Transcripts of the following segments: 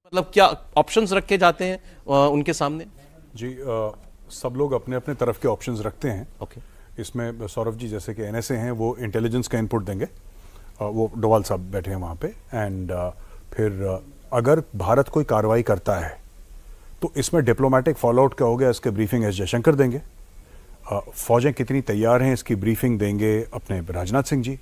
मतलब क्या ऑप्शंस रखे जाते हैं उनके सामने? जी, सब लोग अपने अपने तरफ के ऑप्शंस रखते हैं। ओके। इसमें सौरभ जी जैसे कि एनएसए हैं, वो इंटेलिजेंस का इनपुट देंगे, वो डोवाल साहब बैठे हैं वहाँ पे। एंड फिर अगर भारत कोई कार्रवाई करता है तो इसमें डिप्लोमेटिक फॉलोआउट क्या हो गया, इसके ब्रीफिंग एस जयशंकर देंगे। फौजें कितनी तैयार हैं इसकी ब्रीफिंग देंगे अपने राजनाथ सिंह जी।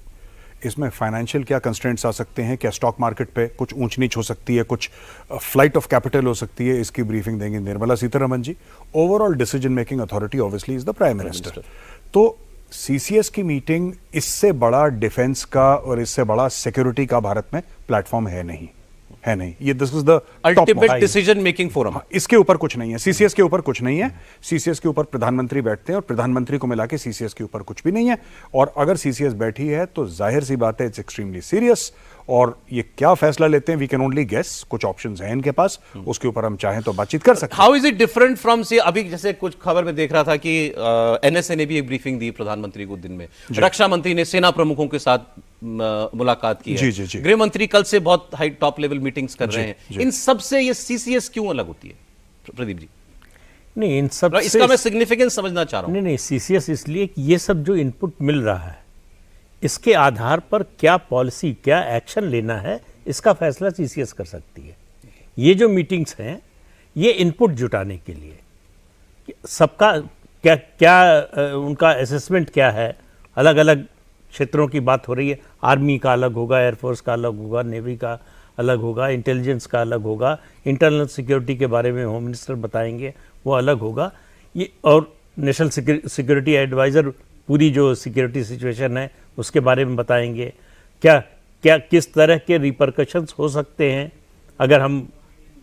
इसमें फाइनेंशियल क्या कंस्ट्रेंट्स आ सकते हैं, क्या स्टॉक मार्केट पे कुछ ऊंच नीच हो सकती है, कुछ फ्लाइट ऑफ कैपिटल हो सकती है, इसकी ब्रीफिंग देंगे Nirmala Sitharaman ji. Overall decision making authority obviously is the prime minister. तो सीसीएस की मीटिंग इससे बड़ा डिफेंस का और इससे बड़ा सिक्योरिटी का भारत में प्लेटफॉर्म है नहीं, है नहीं। ये this is the ultimate decision making forum. इसके ऊपर कुछ नहीं है, सीसीएस के ऊपर कुछ नहीं है। सीसीएस के ऊपर प्रधानमंत्री बैठते हैं और प्रधानमंत्री को मिला के सीसीएस के ऊपर कुछ भी नहीं है। और अगर सीसीएस बैठी है तो जाहिर सी बात है इट्स एक्सट्रीमली सीरियस। और ये क्या फैसला लेते हैं वी कैन ओनली गेस। कुछ ऑप्शंस हैं इनके पास, उसके ऊपर हम चाहें तो बातचीत कर सकते हैं। How is it different from से अभी जैसे कुछ खबर में देख रहा था कि एनएसए ने भी एक ब्रीफिंग दी प्रधानमंत्री को दिन में, रक्षा मंत्री ने सेना प्रमुखों के साथ मुलाकात की है, गृह मंत्री कल से बहुत हाई टॉप लेवल मीटिंग्स कर रहे हैं। इन सब से ये सीसीएस क्यों अलग होती है प्रदीप जी? नहीं, इन सब इसका मैं सिग्निफिकेंस समझना चाह रहा हूं। नहीं, सीसीएस इसलिए कि ये सब जो इनपुट मिल रहा है इसके आधार पर क्या पॉलिसी, क्या एक्शन लेना है, इसका फैसला सीसीएस कर सकती है। ये जो मीटिंग्स हैं ये इनपुट जुटाने के लिए, सबका क्या उनका असेसमेंट क्या है, अलग अलग क्षेत्रों की बात हो रही है। आर्मी का अलग होगा, एयरफोर्स का अलग होगा, नेवी का अलग होगा, इंटेलिजेंस का अलग होगा, इंटरनल सिक्योरिटी के बारे में होम मिनिस्टर बताएंगे, वो अलग होगा। ये और नेशनल सिक्योरिटी एडवाइज़र पूरी जो सिक्योरिटी सिचुएशन है उसके बारे में बताएंगे। क्या किस तरह के रिपरकशंस हो सकते हैं अगर हम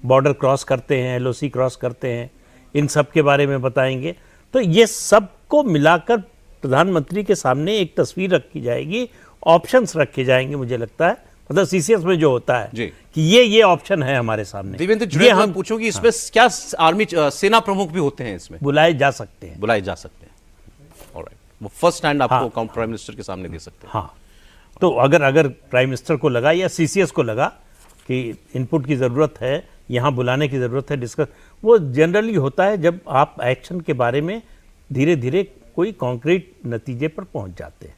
बॉर्डर क्रॉस करते हैं, एलओसी क्रॉस करते हैं, इन सब के बारे में बताएंगे। तो ये सबको मिलाकर प्रधानमंत्री के सामने एक तस्वीर रखी जाएगी, ऑप्शंस रखे जाएंगे। मुझे लगता है मतलब सीसीएस में जो होता है कि ये ऑप्शन है हमारे सामने। देवेंद्र, हम पूछूंगी इसमें क्या आर्मी सेना प्रमुख भी होते हैं इसमें? बुलाए जा सकते हैं, बुलाए जा सकते हैं। ऑलराइट, वो फर्स्ट हैंड आपको प्राइम मिनिस्टर के सामने दे सकते हैं। हाँ, तो अगर प्राइम मिनिस्टर को लगा या सीसीएस को लगा कि इनपुट की जरूरत है, यहाँ बुलाने की जरूरत है, डिस्कस, वो जनरली होता है जब आप एक्शन के बारे में धीरे धीरे कोई कॉन्क्रीट नतीजे पर पहुंच जाते हैं।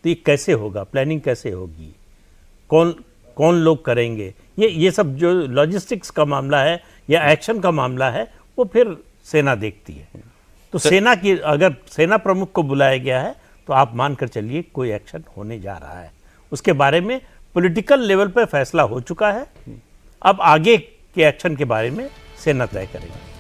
तो ये कैसे होगा, प्लानिंग कैसे होगी, कौन लोग करेंगे, ये सब जो लॉजिस्टिक्स का मामला है या एक्शन का मामला है वो फिर सेना देखती है। तो सेना की अगर सेना प्रमुख को बुलाया गया है तो आप मानकर चलिए कोई एक्शन होने जा रहा है। उसके बारे में पॉलिटिकल लेवल पर फैसला हो चुका है, अब आगे के एक्शन के बारे में सेना तय करेगी।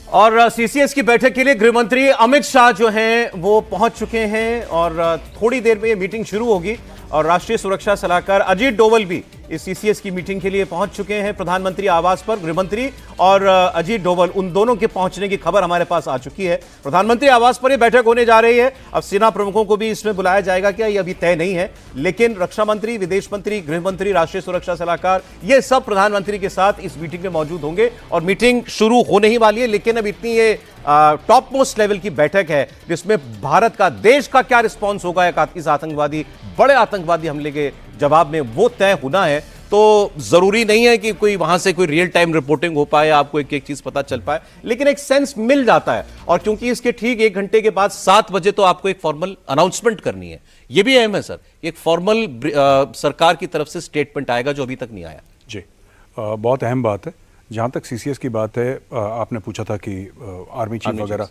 और सीसीएस की बैठक के लिए गृह मंत्री अमित शाह जो हैं वो पहुंच चुके हैं और थोड़ी देर में ये मीटिंग शुरू होगी। और राष्ट्रीय सुरक्षा सलाहकार अजीत डोवल भी इस सीसीएस की मीटिंग के लिए पहुंच चुके हैं प्रधानमंत्री आवास पर। गृह मंत्री और अजीत डोवल, उन दोनों के पहुंचने की खबर हमारे पास आ चुकी है। प्रधानमंत्री आवास पर यह बैठक होने जा रही है। अब सेना प्रमुखों को भी इसमें बुलाया जाएगा क्या, ये अभी तय नहीं है, लेकिन रक्षा मंत्री, विदेश मंत्री, गृह मंत्री, राष्ट्रीय सुरक्षा सलाहकार, ये सब प्रधानमंत्री के साथ इस मीटिंग में मौजूद होंगे। और मीटिंग शुरू होने ही वाली है, लेकिन अब इतनी ये टॉप मोस्ट लेवल की बैठक है जिसमें भारत का, देश का क्या रिस्पॉन्स होगा इस आतंकवादी, बड़े आतंकवादी हमले के जवाब में, वो तय होना है। तो जरूरी नहीं है कि कोई वहां से कोई रियल टाइम रिपोर्टिंग हो पाए, आपको एक एक चीज पता चल पाए, लेकिन एक सेंस मिल जाता है। और क्योंकि इसके ठीक 1 घंटे के बाद 7 बजे तो आपको एक फॉर्मल अनाउंसमेंट करनी है, यह भी अहम है सर। एक फॉर्मल सरकार की तरफ से स्टेटमेंट आएगा जो अभी तक नहीं आया। जी, बहुत अहम बात है। जहां तक सीसीएस की बात है, आपने पूछा था कि आर्मी चीफ वगैरह,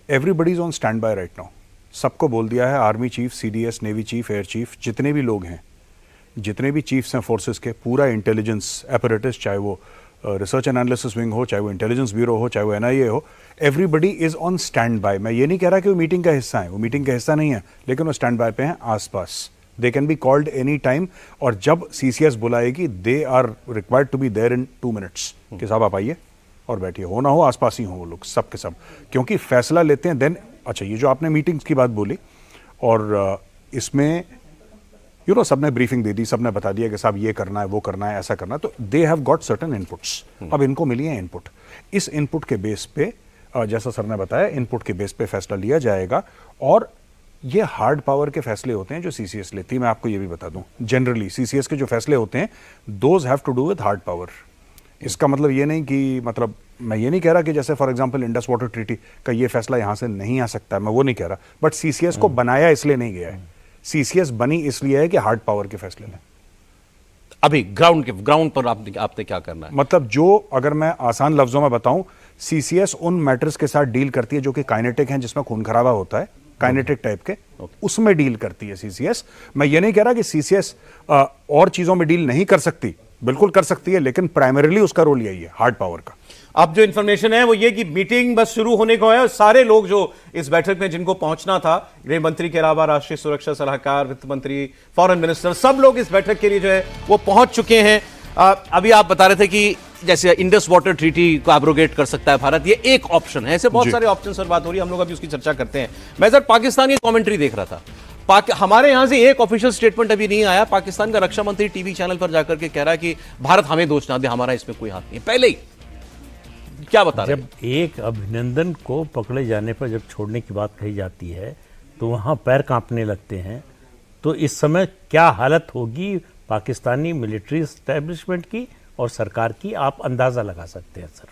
everybody is on stand by right now. सबको बोल दिया है, army chief, CDS, navy chief, air chief, जितने भी लोग हैं, जितने भी चीफ्स हैं फोर्सेस के, पूरा इंटेलिजेंस एपरेटस, चाहे वो रिसर्च एंड एनालिसिस विंग हो, चाहे वो इंटेलिजेंस ब्यूरो हो, चाहे वो एनआईए हो, everybody is on stand by. मैं ये नहीं कह रहा कि वो मीटिंग का हिस्सा है, वो मीटिंग का हिस्सा नहीं है, लेकिन वो स्टैंड बाय पे हैं आसपास। They can be called any time, और जब सीसीएस बुलाएगी they are required to be there in 2 minutes कि साहब आप आइए और बैठिए, हो ना हो आसपास ही हो वो लोग, सब के सब, क्योंकि फैसला लेते हैं देन। अच्छा, ये जो आपने मीटिंग्स की बात बोली, और इसमें सबने ब्रीफिंग दे दी, सबने बता दिया कि साहब ये करना है, वो करना है, ऐसा करना है, तो they have got certain inputs. अब इनको मिली है इनपुट, इस इनपुट के बेस पे, जैसा सर ने बताया, इनपुट के बेस पे फैसला लिया जाएगा। और ये हार्ड पावर के फैसले होते हैं जो सीसीएस लेती है। मैं आपको ये भी बता दूं, जनरली सीसीएस के जो फैसले होते हैं, those have to do with hard power. इसका मतलब ये नहीं कि मतलब मैं ये नहीं कह रहा कि जैसे for example Indus water treaty का ये फैसला यहां से नहीं आ सकता, मैं वो नहीं कह रहा, बट सीसीएस को बनाया इसलिए नहीं गया है। सीसीएस बनी इसलिए है कि हार्ड पावर के फैसले लें। अभी ग्राउंड पर आपने क्या करना है? मतलब जो अगर मैं आसान लफ्जों में बताऊं, सीसीएस उन मैटर्स के साथ डील करती है जो कि काइनेटिक हैं, जिसमें खून खराबा होता है, काइनेटिक टाइप के, उसमें डील करती है सीसीएस। मैं ये नहीं कह रहा कि सीसीएस और चीजों में डील नहीं कर सकती, बिल्कुल कर सकती है, लेकिन प्राइमरीली उसका रोल यही है, हार्ड पावर का। अब जो इन्फॉर्मेशन है वो ये कि मीटिंग बस शुरू होने को है और सारे लोग जो इस बैठक में जिनको पहुंचना था, गृह मंत्री के अलावा राष्ट्रीय सुरक्षा सलाहकार, वित्त मंत्री, फॉरेन मिनिस्टर, सब लोग इस बैठक के लिए जो है वो पहुंच चुके हैं। अभी आप बता रहे थे कि जैसे इंडस वाटर ट्रीटी को एब्रोगेट कर सकता है भारत, ये एक ऑप्शन है, ऐसे बहुत सारे ऑप्शन पर बात हो रही है, हम लोग अभी उसकी चर्चा करते हैं। मैं सर पाकिस्तान की कॉमेंट्री देख रहा था, हमारे यहां से एक ऑफिशियल स्टेटमेंट अभी नहीं आया। पाकिस्तान का रक्षा मंत्री टीवी चैनल पर जाकर के कह रहा है कि भारत हमें दोष ना दे, हमारा इसमें कोई हाथ नहीं है। पहले ही क्या बता रहे? जब एक अभिनंदन को पकड़े जाने पर जब छोड़ने की बात कही जाती है तो वहां पैर कांपने लगते हैं। तो इस समय क्या हालत होगी पाकिस्तानी मिलिट्री एस्टेब्लिशमेंट की और सरकार की, आप अंदाजा लगा सकते हैं सर।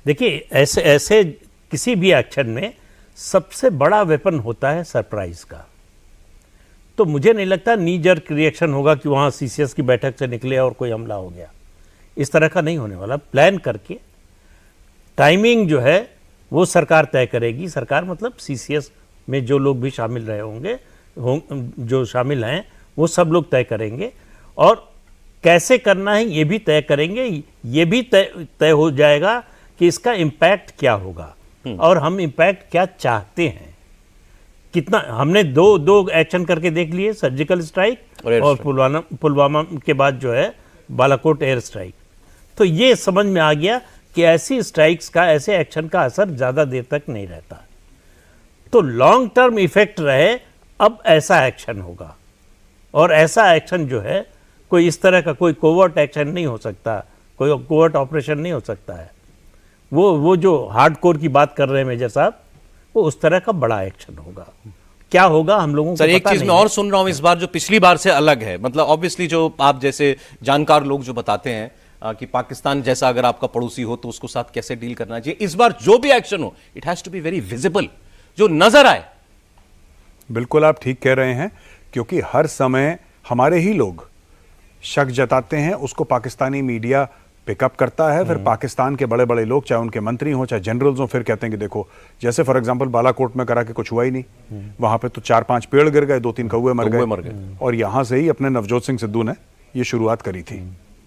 देखिए, ऐसे किसी भी एक्शन में सबसे बड़ा वेपन होता है सरप्राइज का। तो मुझे नहीं लगता नी जर्क रिएक्शन होगा कि वहां सीसीएस की बैठक से निकले और कोई हमला हो गया, इस तरह का नहीं होने वाला। प्लान करके टाइमिंग जो है वो सरकार तय करेगी। सरकार मतलब सीसीएस में जो लोग भी शामिल रहे होंगे, जो शामिल हैं वो सब लोग तय करेंगे, और कैसे करना है ये भी तय करेंगे। ये भी तय हो जाएगा कि इसका इम्पैक्ट क्या होगा और हम इम्पैक्ट क्या चाहते हैं। कितना हमने दो एक्शन करके देख लिए, सर्जिकल स्ट्राइक और पुलवामा के बाद जो है बालाकोट एयर स्ट्राइक। तो ये समझ में आ गया कि ऐसी स्ट्राइक्स का, ऐसे एक्शन का असर ज्यादा देर तक नहीं रहता। तो लॉन्ग टर्म इफेक्ट रहे, अब ऐसा एक्शन होगा, और ऐसा एक्शन जो है कोई इस तरह का कोई कोवर्ट एक्शन नहीं हो सकता, कोई कोवर्ट ऑपरेशन नहीं हो सकता है। वो जो हार्डकोर की बात कर रहे हैं मेजर साहब, वो उस तरह का बड़ा एक्शन होगा। क्या होगा हम लोगों को सर, एक चीज मैं और सुन रहा हूं इस बार जो पिछली बार से अलग है। मतलब ऑब्वियसली जो आप जैसे जानकार लोग जो बताते हैं कि पाकिस्तान जैसा अगर आपका पड़ोसी हो तो उसको साथ कैसे डील करना चाहिए, इस बार जो भी एक्शन हो it has to be very visible, जो नजर आए। बिल्कुल आप ठीक कह रहे हैं, क्योंकि हर समय हमारे ही लोग शक जताते हैं, उसको पाकिस्तानी मीडिया पिकअप करता है, फिर पाकिस्तान के बड़े बड़े लोग, चाहे उनके मंत्री हों चाहे जनरल्स हों, फिर कहते हैं कि देखो, जैसे फॉर एग्जांपल बालाकोट में करा के कुछ हुआ ही नहीं, वहां पे तो 4-5 पेड़ गिर गए, 2-3 कौवे मर गए। और यहां से ही अपने नवजोत सिंह सिद्धू ने ये शुरुआत करी थी,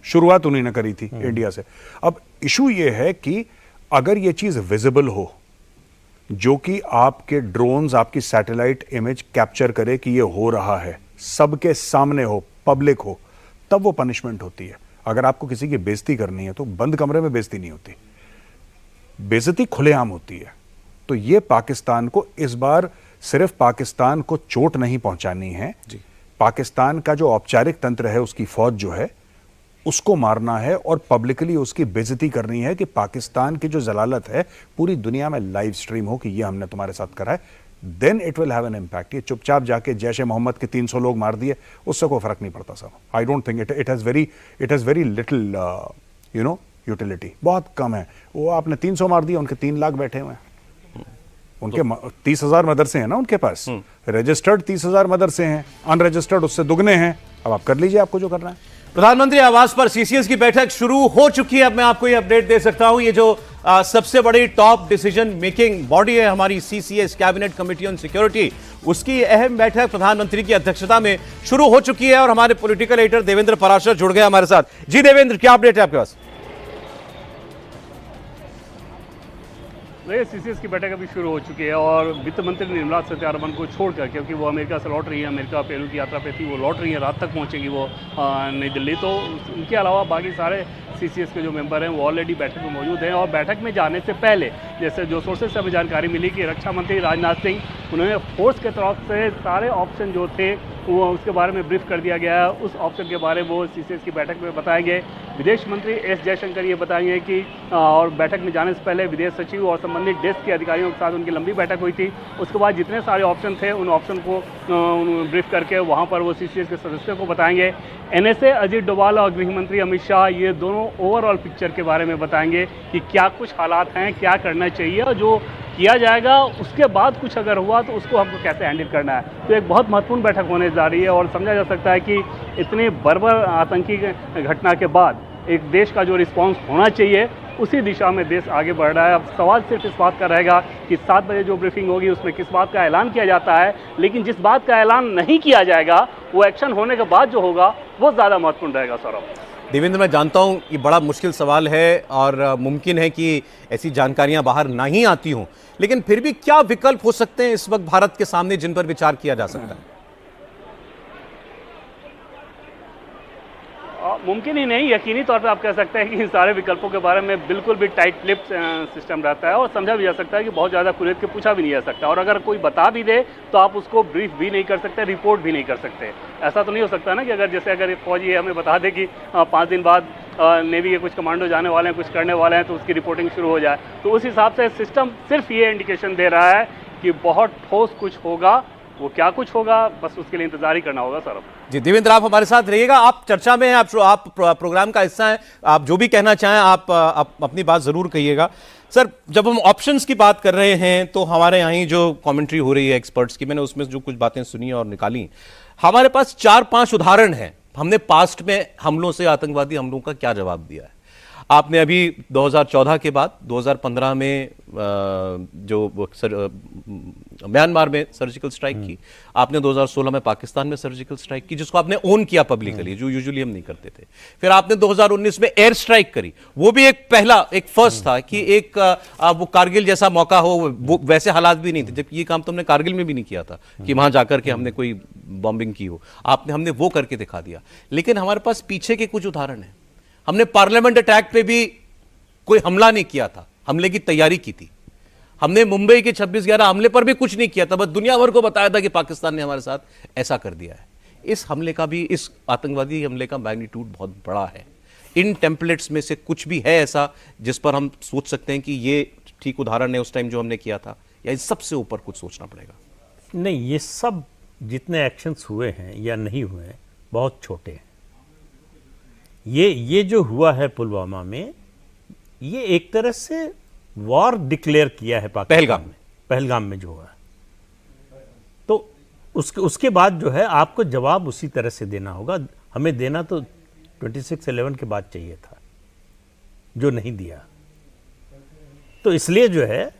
शुरुआत उन्हीं ने करी थी इंडिया से। अब इशू ये है कि अगर ये चीज विजिबल हो, जो कि आपके ड्रोन्स, आपकी सैटेलाइट इमेज कैप्चर करे कि ये हो रहा है, सबके सामने हो, पब्लिक हो, तब वो पनिशमेंट होती है। अगर आपको किसी की बेइज्जती करनी है तो बंद कमरे में बेइज्जती नहीं होती, बेइज्जती खुलेआम होती है। तो ये पाकिस्तान को इस बार सिर्फ पाकिस्तान को चोट नहीं पहुंचानी है, पाकिस्तान का जो औपचारिक तंत्र है, उसकी फौज जो है, उसको मारना है और पब्लिकली उसकी बेइज्जती करनी है कि पाकिस्तान की जो जलालत है पूरी दुनिया में लाइव स्ट्रीम हो कि ये हमने तुम्हारे साथ करा है। Then it will have an impact. ये चुपचाप जाके जैश ए मोहम्मद के 300 लोग मार दिए, उससे कोई फर्क नहीं पड़ता साहब। I don't think it has very little utility, बहुत कम है। वो आपने 300 मार दिया, उनके 3 लाख बैठे हुए हैं, उनके 30,000 मदरसे हैं ना उनके पास, रजिस्टर्ड 30,000 मदरसे हैं, अनरजिस्टर्ड उससे दुगने हैं। अब आप कर लीजिए आपको जो करना है। प्रधानमंत्री आवास पर सीसीएस की बैठक शुरू हो चुकी है। अब मैं आपको ये अपडेट दे सकता हूं, ये जो सबसे बड़ी टॉप डिसीजन मेकिंग बॉडी है हमारी CCS, cabinet committee on security, उसकी अहम बैठक प्रधानमंत्री की अध्यक्षता में शुरू हो चुकी है और हमारे पॉलिटिकल एडिटर देवेंद्र पराशर जुड़ गए हमारे साथ। जी देवेंद्र, क्या अपडेट है आपके पास? सीसीएस की बैठक अभी शुरू हो चुकी है और वित्त मंत्री निर्मला सीतारमण को छोड़कर, क्योंकि वो अमेरिका से लौट रही है, अमेरिका पेरू की यात्रा पे थी, वो लौट रही है, रात तक पहुंचेगी वो नई दिल्ली। तो उनके अलावा बाकी सारे सीसीएस के जो मेंबर हैं वो ऑलरेडी बैठक में मौजूद हैं। और बैठक में जाने से पहले, जैसे जो सोर्सेज से हमें जानकारी मिली कि रक्षा मंत्री राजनाथ सिंह, उन्होंने फोर्स के तरफ से सारे ऑप्शन जो थे वो उसके बारे में ब्रीफ कर दिया गया है। उस ऑप्शन के बारे में वो CCS की बैठक में बताएंगे। विदेश मंत्री एस जयशंकर ये बताएंगे कि और बैठक में जाने से पहले विदेश सचिव और संबंधित डेस्क के अधिकारियों के साथ उनकी लंबी बैठक हुई थी। उसके बाद जितने सारे ऑप्शन थे उन ऑप्शन को ब्रीफ करके वहाँ पर वो CCS के सदस्यों को बताएंगे। NSA अजीत डोभाल और गृह मंत्री अमित शाह ये दोनों ओवरऑल पिक्चर के बारे में बताएंगे कि क्या कुछ हालात हैं, क्या करना चाहिए, और जो किया जाएगा उसके बाद कुछ अगर हुआ तो उसको हमको कैसे हैंडल करना है। तो एक बहुत महत्वपूर्ण बैठक होने जा रही है और समझा जा सकता है कि इतनी बर्बर आतंकी घटना के बाद एक देश का जो रिस्पांस होना चाहिए उसी दिशा में देश आगे बढ़ रहा है। अब सवाल सिर्फ इस बात का रहेगा कि 7 बजे जो ब्रीफिंग होगी उसमें किस बात का ऐलान किया जाता है, लेकिन जिस बात का ऐलान नहीं किया जाएगा वो एक्शन होने के बाद जो होगा वो ज़्यादा महत्वपूर्ण रहेगा। सौरभ। देवेंद्र, मैं जानता हूं ये बड़ा मुश्किल सवाल है और मुमकिन है कि ऐसी जानकारियां बाहर नहीं आती हों, लेकिन फिर भी क्या विकल्प हो सकते हैं इस वक्त भारत के सामने जिन पर विचार किया जा सकता है? मुमकिन ही नहीं, यकीनी तौर पे आप कह सकते हैं कि इन सारे विकल्पों के बारे में बिल्कुल भी टाइट लिप्स सिस्टम रहता है और समझा भी जा सकता है कि बहुत ज़्यादा कुरेद के पूछा भी नहीं जा सकता, और अगर कोई बता भी दे तो आप उसको ब्रीफ भी नहीं कर सकते, रिपोर्ट भी नहीं कर सकते। ऐसा तो नहीं हो सकता ना कि अगर फौजी हमें बता दे कि 5 दिन बाद नेवी के कुछ कमांडो जाने वाले हैं, कुछ करने वाले हैं, तो उसकी रिपोर्टिंग शुरू हो जाए। तो उस हिसाब से सिस्टम सिर्फ ये इंडिकेशन दे रहा है कि बहुत ठोस कुछ होगा। वो क्या कुछ होगा बस उसके लिए इंतजार ही करना होगा। सर जी देवेंद्र, आप हमारे साथ रहिएगा, आप चर्चा में हैं, आप प्रोग्राम का हिस्सा हैं, आप जो भी कहना चाहें आप अपनी बात जरूर कहिएगा। सर, जब हम ऑप्शंस की बात कर रहे हैं तो हमारे यहाँ ही जो कमेंट्री हो रही है एक्सपर्ट्स की, मैंने उसमें जो कुछ बातें सुनी और निकाली, हमारे पास 4-5 उदाहरण हैं। हमने पास्ट में हमलों से, आतंकवादी हमलों का क्या जवाब दिया है। आपने अभी 2014 के बाद 2015 में जो म्यांमार में सर्जिकल स्ट्राइक की, आपने 2016 में पाकिस्तान में सर्जिकल स्ट्राइक की, जिसको आपने ओन किया पब्लिकली, जो यूजुअली हम नहीं करते थे। फिर आपने 2019 में एयर स्ट्राइक करी, वो भी एक फर्स्ट था कि एक वो कारगिल जैसा मौका हो, वो वैसे हालात भी नहीं थे, जबकि ये काम तो हमने कारगिल में भी नहीं किया था कि वहां जाकर के हमने कोई बॉम्बिंग की हो। हमने वो करके दिखा दिया। लेकिन हमारे पास पीछे के कुछ उदाहरण हैं। हमने पार्लियामेंट अटैक पे भी कोई हमला नहीं किया था, हमले की तैयारी की थी। हमने मुंबई के 26/11 हमले पर भी कुछ नहीं किया था, बस दुनिया भर को बताया था कि पाकिस्तान ने हमारे साथ ऐसा कर दिया है। इस हमले का भी, इस आतंकवादी हमले का मैग्नीट्यूड बहुत बड़ा है। इन टेम्पलेट्स में से कुछ भी है ऐसा जिस पर हम सोच सकते हैं कि ये ठीक उदाहरण है उस टाइम जो हमने किया था, या इस सबसे ऊपर कुछ सोचना पड़ेगा? नहीं, ये सब जितने एक्शंस हुए हैं या नहीं हुए हैं बहुत छोटे हैं। ये जो हुआ है पुलवामा में, ये एक तरह से वॉर डिक्लेयर किया है पाकिस्तान में, पहलगाम में जो हुआ। तो उसके बाद जो है आपको जवाब उसी तरह से देना होगा। हमें देना तो 26/11 के बाद चाहिए था, जो नहीं दिया। तो इसलिए जो है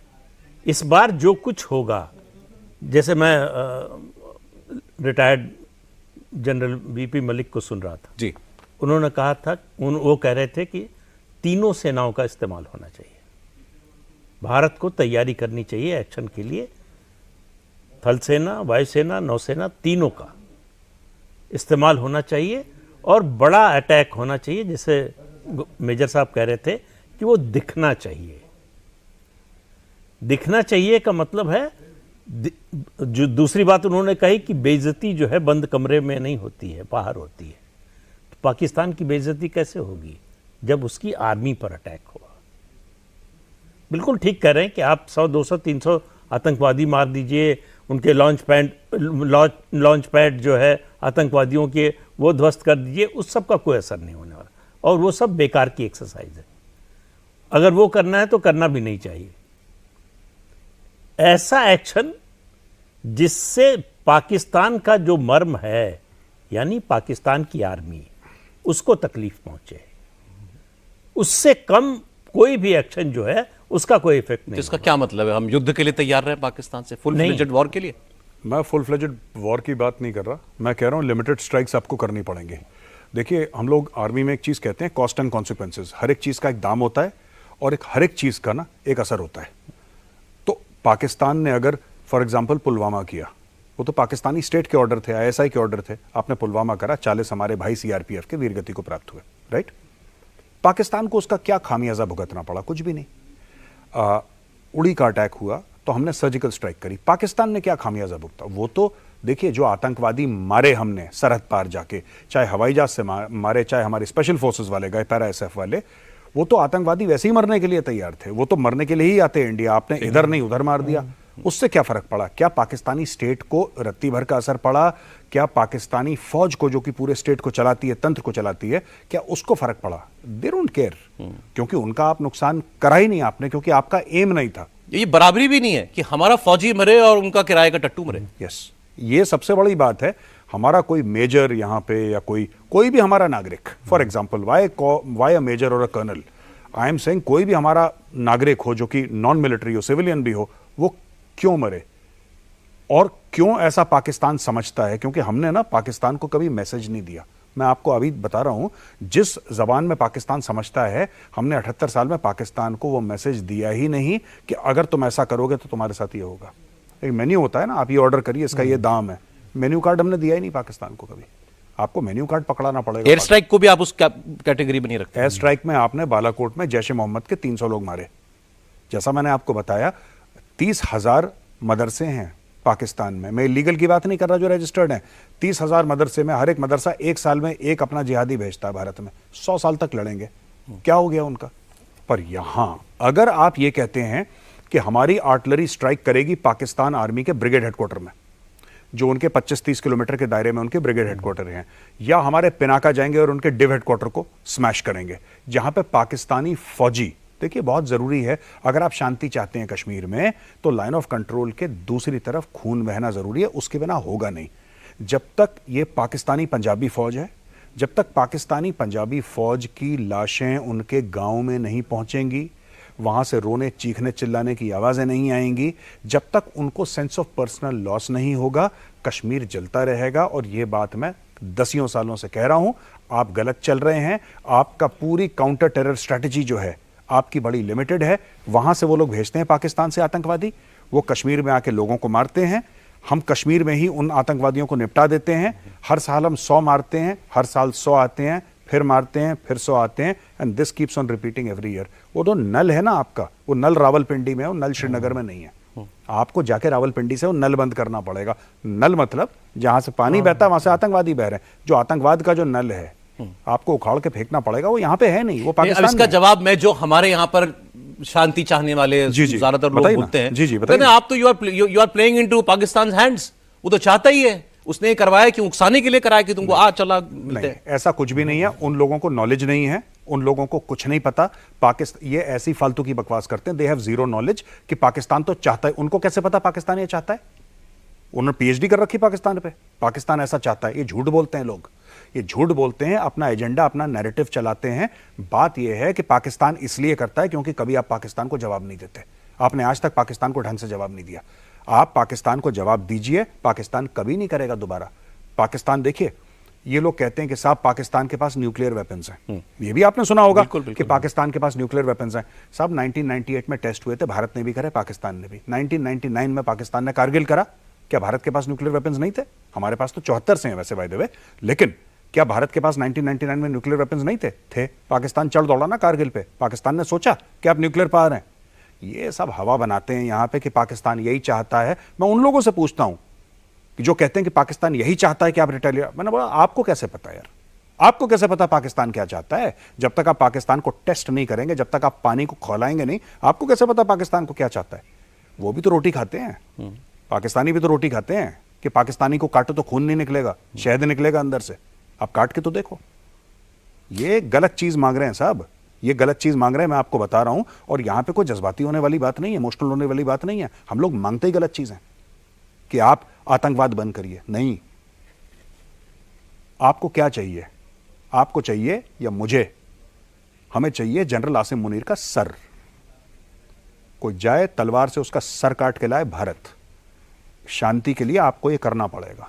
इस बार जो कुछ होगा, जैसे मैं रिटायर्ड जनरल VP मलिक को सुन रहा था जी, उन्होंने कहा था, वो कह रहे थे कि तीनों सेनाओं का इस्तेमाल होना चाहिए। भारत को तैयारी करनी चाहिए एक्शन के लिए, थल सेना, वायुसेना, नौसेना, तीनों का इस्तेमाल होना चाहिए और बड़ा अटैक होना चाहिए। जैसे मेजर साहब कह रहे थे कि वो दिखना चाहिए। दिखना चाहिए का मतलब है, जो दूसरी बात उन्होंने कही कि बेइज्जती जो है बंद कमरे में नहीं होती है, बाहर होती है। तो पाकिस्तान की बेइज्जती कैसे होगी जब उसकी आर्मी पर अटैक हुआ। बिल्कुल ठीक कह रहे हैं कि आप 100, 200, 300 आतंकवादी मार दीजिए, उनके लॉन्च पैड जो है आतंकवादियों के वो ध्वस्त कर दीजिए, उस सब का कोई असर नहीं होने वाला, और वो सब बेकार की एक्सरसाइज है। अगर वो करना है तो करना भी नहीं चाहिए। ऐसा एक्शन जिससे पाकिस्तान का जो मर्म है, यानी पाकिस्तान की आर्मी, उसको तकलीफ पहुंचे, उससे कम कोई भी एक्शन जो है उसका कोई इफेक्ट नहीं। इसका क्या मतलब है? हम युद्ध के लिए तैयार रहे पाकिस्तान से, फुल फ्लेजेड वॉर के लिए? मैं फुल फ्लेजेड वॉर की बात नहीं कर रहा, मैं कह रहा हूं लिमिटेड स्ट्राइक्स आपको करनी पड़ेंगे। देखिए, हम लोग आर्मी में एक चीज कहते हैं, कॉस्ट एंड कॉन्सिक्वेंसेस। हर एक चीज का एक दाम होता है और हर एक चीज का ना एक असर होता है। तो पाकिस्तान ने अगर फॉर एग्जाम्पल पुलवामा किया, वो तो पाकिस्तानी स्टेट के ऑर्डर थे, ISI के ऑर्डर थे, आपने पुलवामा करा, 40 हमारे भाई CRPF के वीरगति को प्राप्त हुए, राइट। पाकिस्तान को उसका क्या खामियाजा भुगतना पड़ा? कुछ भी नहीं। उड़ी का अटैक हुआ तो हमने सर्जिकल स्ट्राइक करी, पाकिस्तान ने क्या खामियाजा भुगता? वो तो देखिए, जो आतंकवादी मारे हमने सरहद पार जाके, चाहे हवाई जहाज से मारे, चाहे हमारे स्पेशल फोर्सेस वाले गए, पैरा एसएफ वाले, वो तो आतंकवादी वैसे ही मरने के लिए तैयार थे। वो तो मरने के लिए ही आते इंडिया। आपने इधर नहीं उधर मार दिया, उससे क्या फर्क पड़ा? क्या पाकिस्तानी स्टेट को रत्ती भर का असर पड़ा? क्या पाकिस्तानी फौज को, जो कि पूरे स्टेट को चलाती है, तंत्र को चलाती है, क्या उसको फर्क पड़ा? दे डोंट केयर, क्योंकि उनका आप नुकसान करा ही नहीं आपने, क्योंकि आपका एम नहीं था। ये बराबरी भी नहीं है कि हमारा फौजी मरे और उनका किराए का टट्टू मरे। यस, ये सबसे बड़ी बात है। हमारा कोई मेजर यहाँ पे या कोई भी हमारा नागरिक, for example why a major और a colonel, I am saying कोई भी हमारा नागरिक हो जो कि नॉन मिलिट्री हो, सिविलियन भी हो, वो क्यों मरे और क्यों ऐसा पाकिस्तान समझता है? क्योंकि हमने ना पाकिस्तान को कभी मैसेज नहीं दिया। मैं आपको अभी बता रहा हूं, जिस जबान में पाकिस्तान समझता है, हमने 78 साल में पाकिस्तान को वो मैसेज दिया ही नहीं कि अगर तुम ऐसा करोगे तो तुम्हारे साथ ये होगा। एक मेन्यू होता है ना, आप ये ऑर्डर करिए, इसका ये दाम है। मेन्यू कार्ड हमने दिया ही नहीं पाकिस्तान को कभी। आपको मेन्यू कार्ड पकड़ाना पड़ेगा। एयर स्ट्राइक को भी आप उस कैटेगरी में नहीं रखते। एयर स्ट्राइक में आपने बालाकोट में जैश ए मोहम्मद के 300 लोग मारे। जैसा मैंने आपको बताया, 30,000 मदरसे हैं पाकिस्तान में। मैं इलीगल की बात नहीं कर रहा, जो रजिस्टर्ड हैं। 30,000 मदरसे में हर एक मदरसा एक साल में एक अपना जिहादी भेजता है भारत में। 100 साल तक लड़ेंगे, क्या हो गया उनका? पर यहां अगर आप ये कहते हैं कि हमारी आर्टिलरी स्ट्राइक करेगी पाकिस्तान आर्मी के ब्रिगेड हेडक्वार्टर में, जो उनके 25-30 किलोमीटर के दायरे में उनके ब्रिगेड हेडक्वार्टर हैं, या हमारे पिनाका जाएंगे और उनके डिव हेडक्वार्टर को स्मैश करेंगे, जहां पे पाकिस्तानी फौजी, देखिए बहुत जरूरी है, अगर आप शांति चाहते हैं कश्मीर में, तो लाइन ऑफ कंट्रोल के दूसरी तरफ खून बहना जरूरी है, उसके बिना होगा नहीं। जब तक ये पाकिस्तानी पंजाबी फौज है, जब तक पाकिस्तानी पंजाबी फौज की लाशें उनके गांव में नहीं पहुंचेंगी, वहां से रोने चीखने चिल्लाने की आवाजें नहीं आएंगी, जब तक उनको सेंस ऑफ पर्सनल लॉस नहीं होगा, कश्मीर जलता रहेगा। और यह बात मैं दसियों सालों से कह रहा हूं, आप गलत चल रहे हैं। आपका पूरी काउंटर टेरर स्ट्रैटेजी जो है आपकी बड़ी लिमिटेड है। वहां से वो लोग भेजते हैं पाकिस्तान से आतंकवादी, वो कश्मीर में आके लोगों को मारते हैं। हम कश्मीर में ही उन आतंकवादियों को निपटा देते हैं। हर साल हम 100 मारते हैं, हर साल 100 आते हैं, फिर मारते हैं, फिर 100 आते हैं, and this keeps on repeating every year. वो तो नल है ना आपका, वो नल रावलपिंडी में है, वो नल श्रीनगर में नहीं है। आपको जाके रावलपिंडी से वो नल बंद करना पड़ेगा। नल मतलब जहां से पानी बहता है वहां से आतंकवादी बह रहे हैं। जो आतंकवाद का जो नल है आपको उखाड़ के फेंकना पड़ेगा, वो यहाँ पे है नहीं, वो पाकिस्तान अब इसका जवाब मैं, जो हमारे यहाँ पर शांति चाहने वाले ज्यादातर लोग बोलते हैं, जी बताइए। आप तो you are playing into Pakistan hands. वो तो चाहता ही है, उसने करवाया क्यों? उकसाने के लिए कराया कि तुमको आ चला मिलते हैं। ऐसा कुछ भी नहीं है। उन लोगों को नॉलेज नहीं है, उन लोगों को कुछ नहीं पता। पाकिस्तान ये ऐसी फालतू की बकवास करते हैं, दे हैव जीरो नॉलेज कि पाकिस्तान तो चाहता है। उनको कैसे पता पाकिस्तान ये चाहता है? उन्होंने पीएचडी कर रखी पाकिस्तान पे, पाकिस्तान ऐसा चाहता है। ये झूठ बोलते हैं लोग, ये झूठ बोलते हैं, अपना एजेंडा अपना नैरेटिव चलाते हैं। बात यह है कि पाकिस्तान इसलिए करता है क्योंकि कभी आप पाकिस्तान को जवाब नहीं देते। आपने आज तक पाकिस्तान को ढंग से जवाब नहीं दिया। आप पाकिस्तान को जवाब दीजिए, पाकिस्तान कभी नहीं करेगा दोबारा। पाकिस्तान, देखिए ये लोग कहते हैं कि साहब पाकिस्तान के पास न्यूक्लियर वेपन्स हैं, ये भी आपने सुना होगा कि पाकिस्तान के पास न्यूक्लियर वेपन्स हैं। साहब 1998 में टेस्ट हुए थे, भारत ने भी करे, पाकिस्तान ने भी। 1999 में पाकिस्तान ने कारगिल करा, क्या भारत के पास न्यूक्लियर वेपन्स नहीं थे? हमारे पास तो 74 से हैं वैसे बाय द वे, लेकिन क्या भारत के पास 1999 में न्यूक्लियर वेपन्स नहीं थे? पाकिस्तान चढ़ दौड़ा ना कारगिल पे। पाकिस्तान ने सोचा कि आप न्यूक्लियर पावर हैं। ये सब हवा बनाते हैं यहां पे कि पाकिस्तान यही चाहता है। मैं उन लोगों से पूछता हूं कि जो कहते हैं कि पाकिस्तान यही चाहता है कि आप रिटेलिएट, मैंने बोला आपको कैसे पता यार? आपको कैसे पता पाकिस्तान क्या चाहता है? जब तक आप पाकिस्तान को टेस्ट नहीं करेंगे, जब तक आप पानी को खौलाएंगे नहीं, आपको कैसे पता पाकिस्तान को क्या चाहता है? वो भी तो रोटी खाते हैं, पाकिस्तानी भी तो रोटी खाते हैं कि पाकिस्तानी को काटो तो खून नहीं निकलेगा, शहद निकलेगा अंदर से। आप काट के तो देखो। ये गलत चीज मांग रहे हैं साहब, ये गलत चीज मांग रहे हैं, मैं आपको बता रहा हूं। और यहां पे कोई जज्बाती होने वाली बात नहीं है, इमोशनल होने वाली बात नहीं है। हम लोग मांगते ही गलत चीज है कि आप आतंकवाद बंद करिए। नहीं, आपको क्या चाहिए? आपको चाहिए या मुझे? हमें चाहिए जनरल आसिम मुनीर का सर। कोई जाए तलवार से उसका सर काट के लाए भारत। शांति के लिए आपको ये करना पड़ेगा।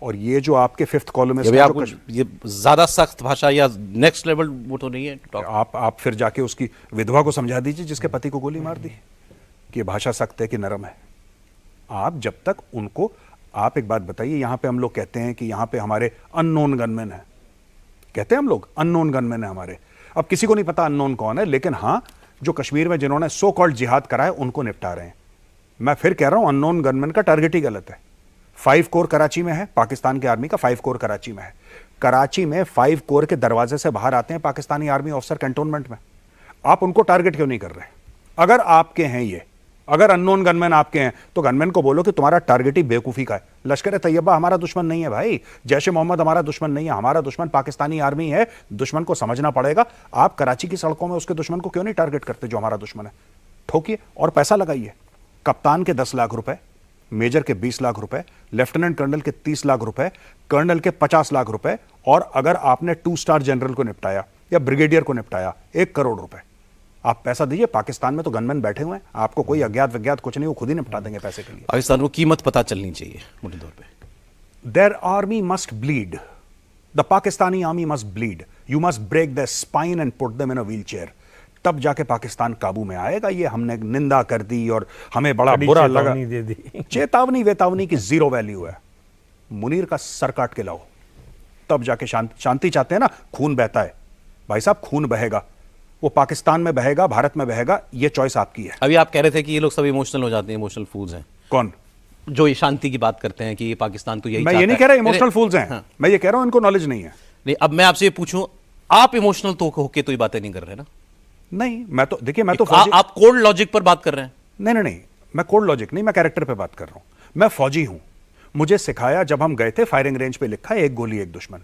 और ये जो आपके फिफ्थ कॉलम ये ज्यादा सख्त भाषा या नेक्स्ट लेवल वो तो नहीं है। आप फिर जाके उसकी विधवा को समझा दीजिए जिसके पति को गोली मार दी कि भाषा सख्त है कि नरम है। आप जब तक उनको, आप एक बात बताइए, यहां पे हम लोग कहते हैं कि यहां पे हमारे अननोन गनमैन है, कहते हैं हम लोग अननोन गनमैन है हमारे। अब किसी को नहीं पता अननोन कौन है, लेकिन हां जो कश्मीर में जिन्होंने सो कॉल्ड जिहाद कराए उनको निपटा रहे हैं। मैं फिर कह रहा हूं अननोन गनमैन का टारगेट ही गलत है। 5 कोर कराची में है, पाकिस्तान की आर्मी का 5 कोर कराची में है। कराची में 5 कोर के दरवाजे से बाहर आते हैं पाकिस्तानी आर्मी ऑफिसर कैंटोनमेंट में। आप उनको टारगेट क्यों नहीं कर रहे? अगर आपके हैं ये, अगर अननोन गनमैन आपके हैं, तो गनमैन को बोलो कि तुम्हारा टारगेट ही बेवकूफी का है। लश्कर तैयबा हमारा दुश्मन नहीं है भाई, जैश ए मोहम्मद हमारा दुश्मन नहीं है, हमारा दुश्मन पाकिस्तानी आर्मी है। दुश्मन को समझना पड़ेगा। आप कराची की सड़कों में उसके दुश्मन को क्यों नहीं टारगेट करते जो हमारा दुश्मन है? ठोकिए और पैसा लगाइए। कप्तान के 10 लाख रुपए, मेजर के 20 लाख रुपए, लेफ्टिनेंट कर्नल के 30 लाख रुपए, कर्नल के 50 लाख रुपए, और अगर आपने 2 स्टार जनरल को निपटाया या ब्रिगेडियर को निपटाया 1 करोड़ रुपए। आप पैसा दीजिए। पाकिस्तान में तो गनमैन बैठे हुए हैं, आपको कोई अज्ञात विज्ञात कुछ नहीं, वो खुद ही निपटा देंगे पैसे के लिए। पाकिस्तान को कीमत पता चलनी चाहिए मोटे तौर पे। There army must bleed, the Pakistani army must bleed, you must break the spine and put them in a wheelchair, तब जाके पाकिस्तान काबू में आएगा। ये हमने निंदा कर दी और हमें बड़ा बुरा लगा, दे दी। चेतावनी वेतावनी की जीरो वैल्यू है। मुनीर का सर काट के लाओ, तब जाके शांति चाहते हैं ना। खून बहता है भाई साहब, खून बहेगा, वो पाकिस्तान में बहेगा, भारत में बहेगा, ये चॉइस आपकी है। अभी आप कह रहे थे कि ये लोग सब इमोशनल हो जाते हैं, इमोशनल फूल्स हैं। कौन? जो ये शांति की बात करते हैं कि ये पाकिस्तान तो यही मैं ये नहीं कह रहा इमोशनल फूल्स हैं। हाँ। मैं ये कह रहा हूं इनको नॉलेज नहीं है। नहीं, अब मैं आपसे ये पूछूं, आप इमोशनल तो होके तो ये बातें नहीं कर रहे ना? नहीं, मैं तो देखिए, मैं तो आप कोल्ड लॉजिक पर बात कर रहे हैं। नहीं नहीं नहीं, मैं कोल्ड लॉजिक नहीं, मैं कैरेक्टर पे बात कर रहा हूं। मैं फौजी हूं, मुझे सिखाया, जब हम गए थे फायरिंग रेंज पे लिखा है 1 गोली 1 दुश्मन।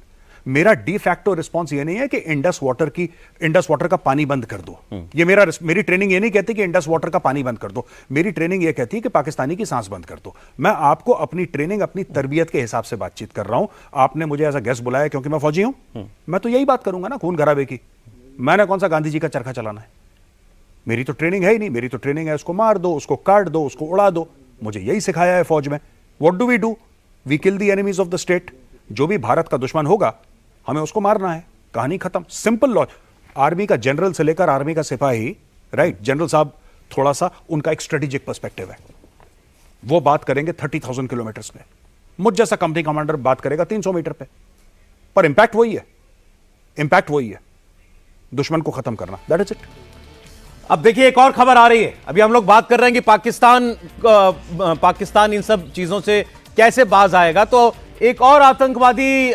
मेरा डी फैक्टो रिस्पॉन्स ये नहीं है कि इंडस वाटर का पानी बंद कर दो। ये मेरी ट्रेनिंग ये नहीं कहती कि इंडस वाटर का पानी बंद कर दो। मेरी ट्रेनिंग ये कहती है कि पाकिस्तानी की सांस बंद कर दो। मैं आपको अपनी ट्रेनिंग, अपनी तरबियत के हिसाब से बातचीत कर रहा हूं। आपने मुझे एज अ गेस्ट बुलाया क्योंकि मैं फौजी हूं, मैं तो यही बात करूंगा ना, खून खराबे की। मैंने कौन सा गांधी जी का चरखा चलाना है? मेरी तो ट्रेनिंग है ही नहीं। मेरी तो ट्रेनिंग है उसको मार दो, उसको काट दो, उसको उड़ा दो। मुझे यही सिखाया है फौज में। What do? We kill the enemies of the state. जो भी भारत का दुश्मन होगा हमें उसको मारना है, कहानी खत्म। Simple law. आर्मी का जनरल से लेकर आर्मी का सिपाही, राइट, जनरल साहब थोड़ा सा उनका एक स्ट्रेटेजिक पर्सपेक्टिव है, वो बात करेंगे 30,000 किलोमीटर पे। मुझ जैसा कंपनी कमांडर बात करेगा 300 मीटर पे, पर इंपैक्ट वही है। इंपैक्ट वही है, दुश्मन को खत्म करना। That is it. अब देखिए, एक और खबर आ रही है। अभी हम लोग बात कर रहे हैं कि पाकिस्तान इन सब चीजों से कैसे बाज आएगा, तो एक और आतंकवादी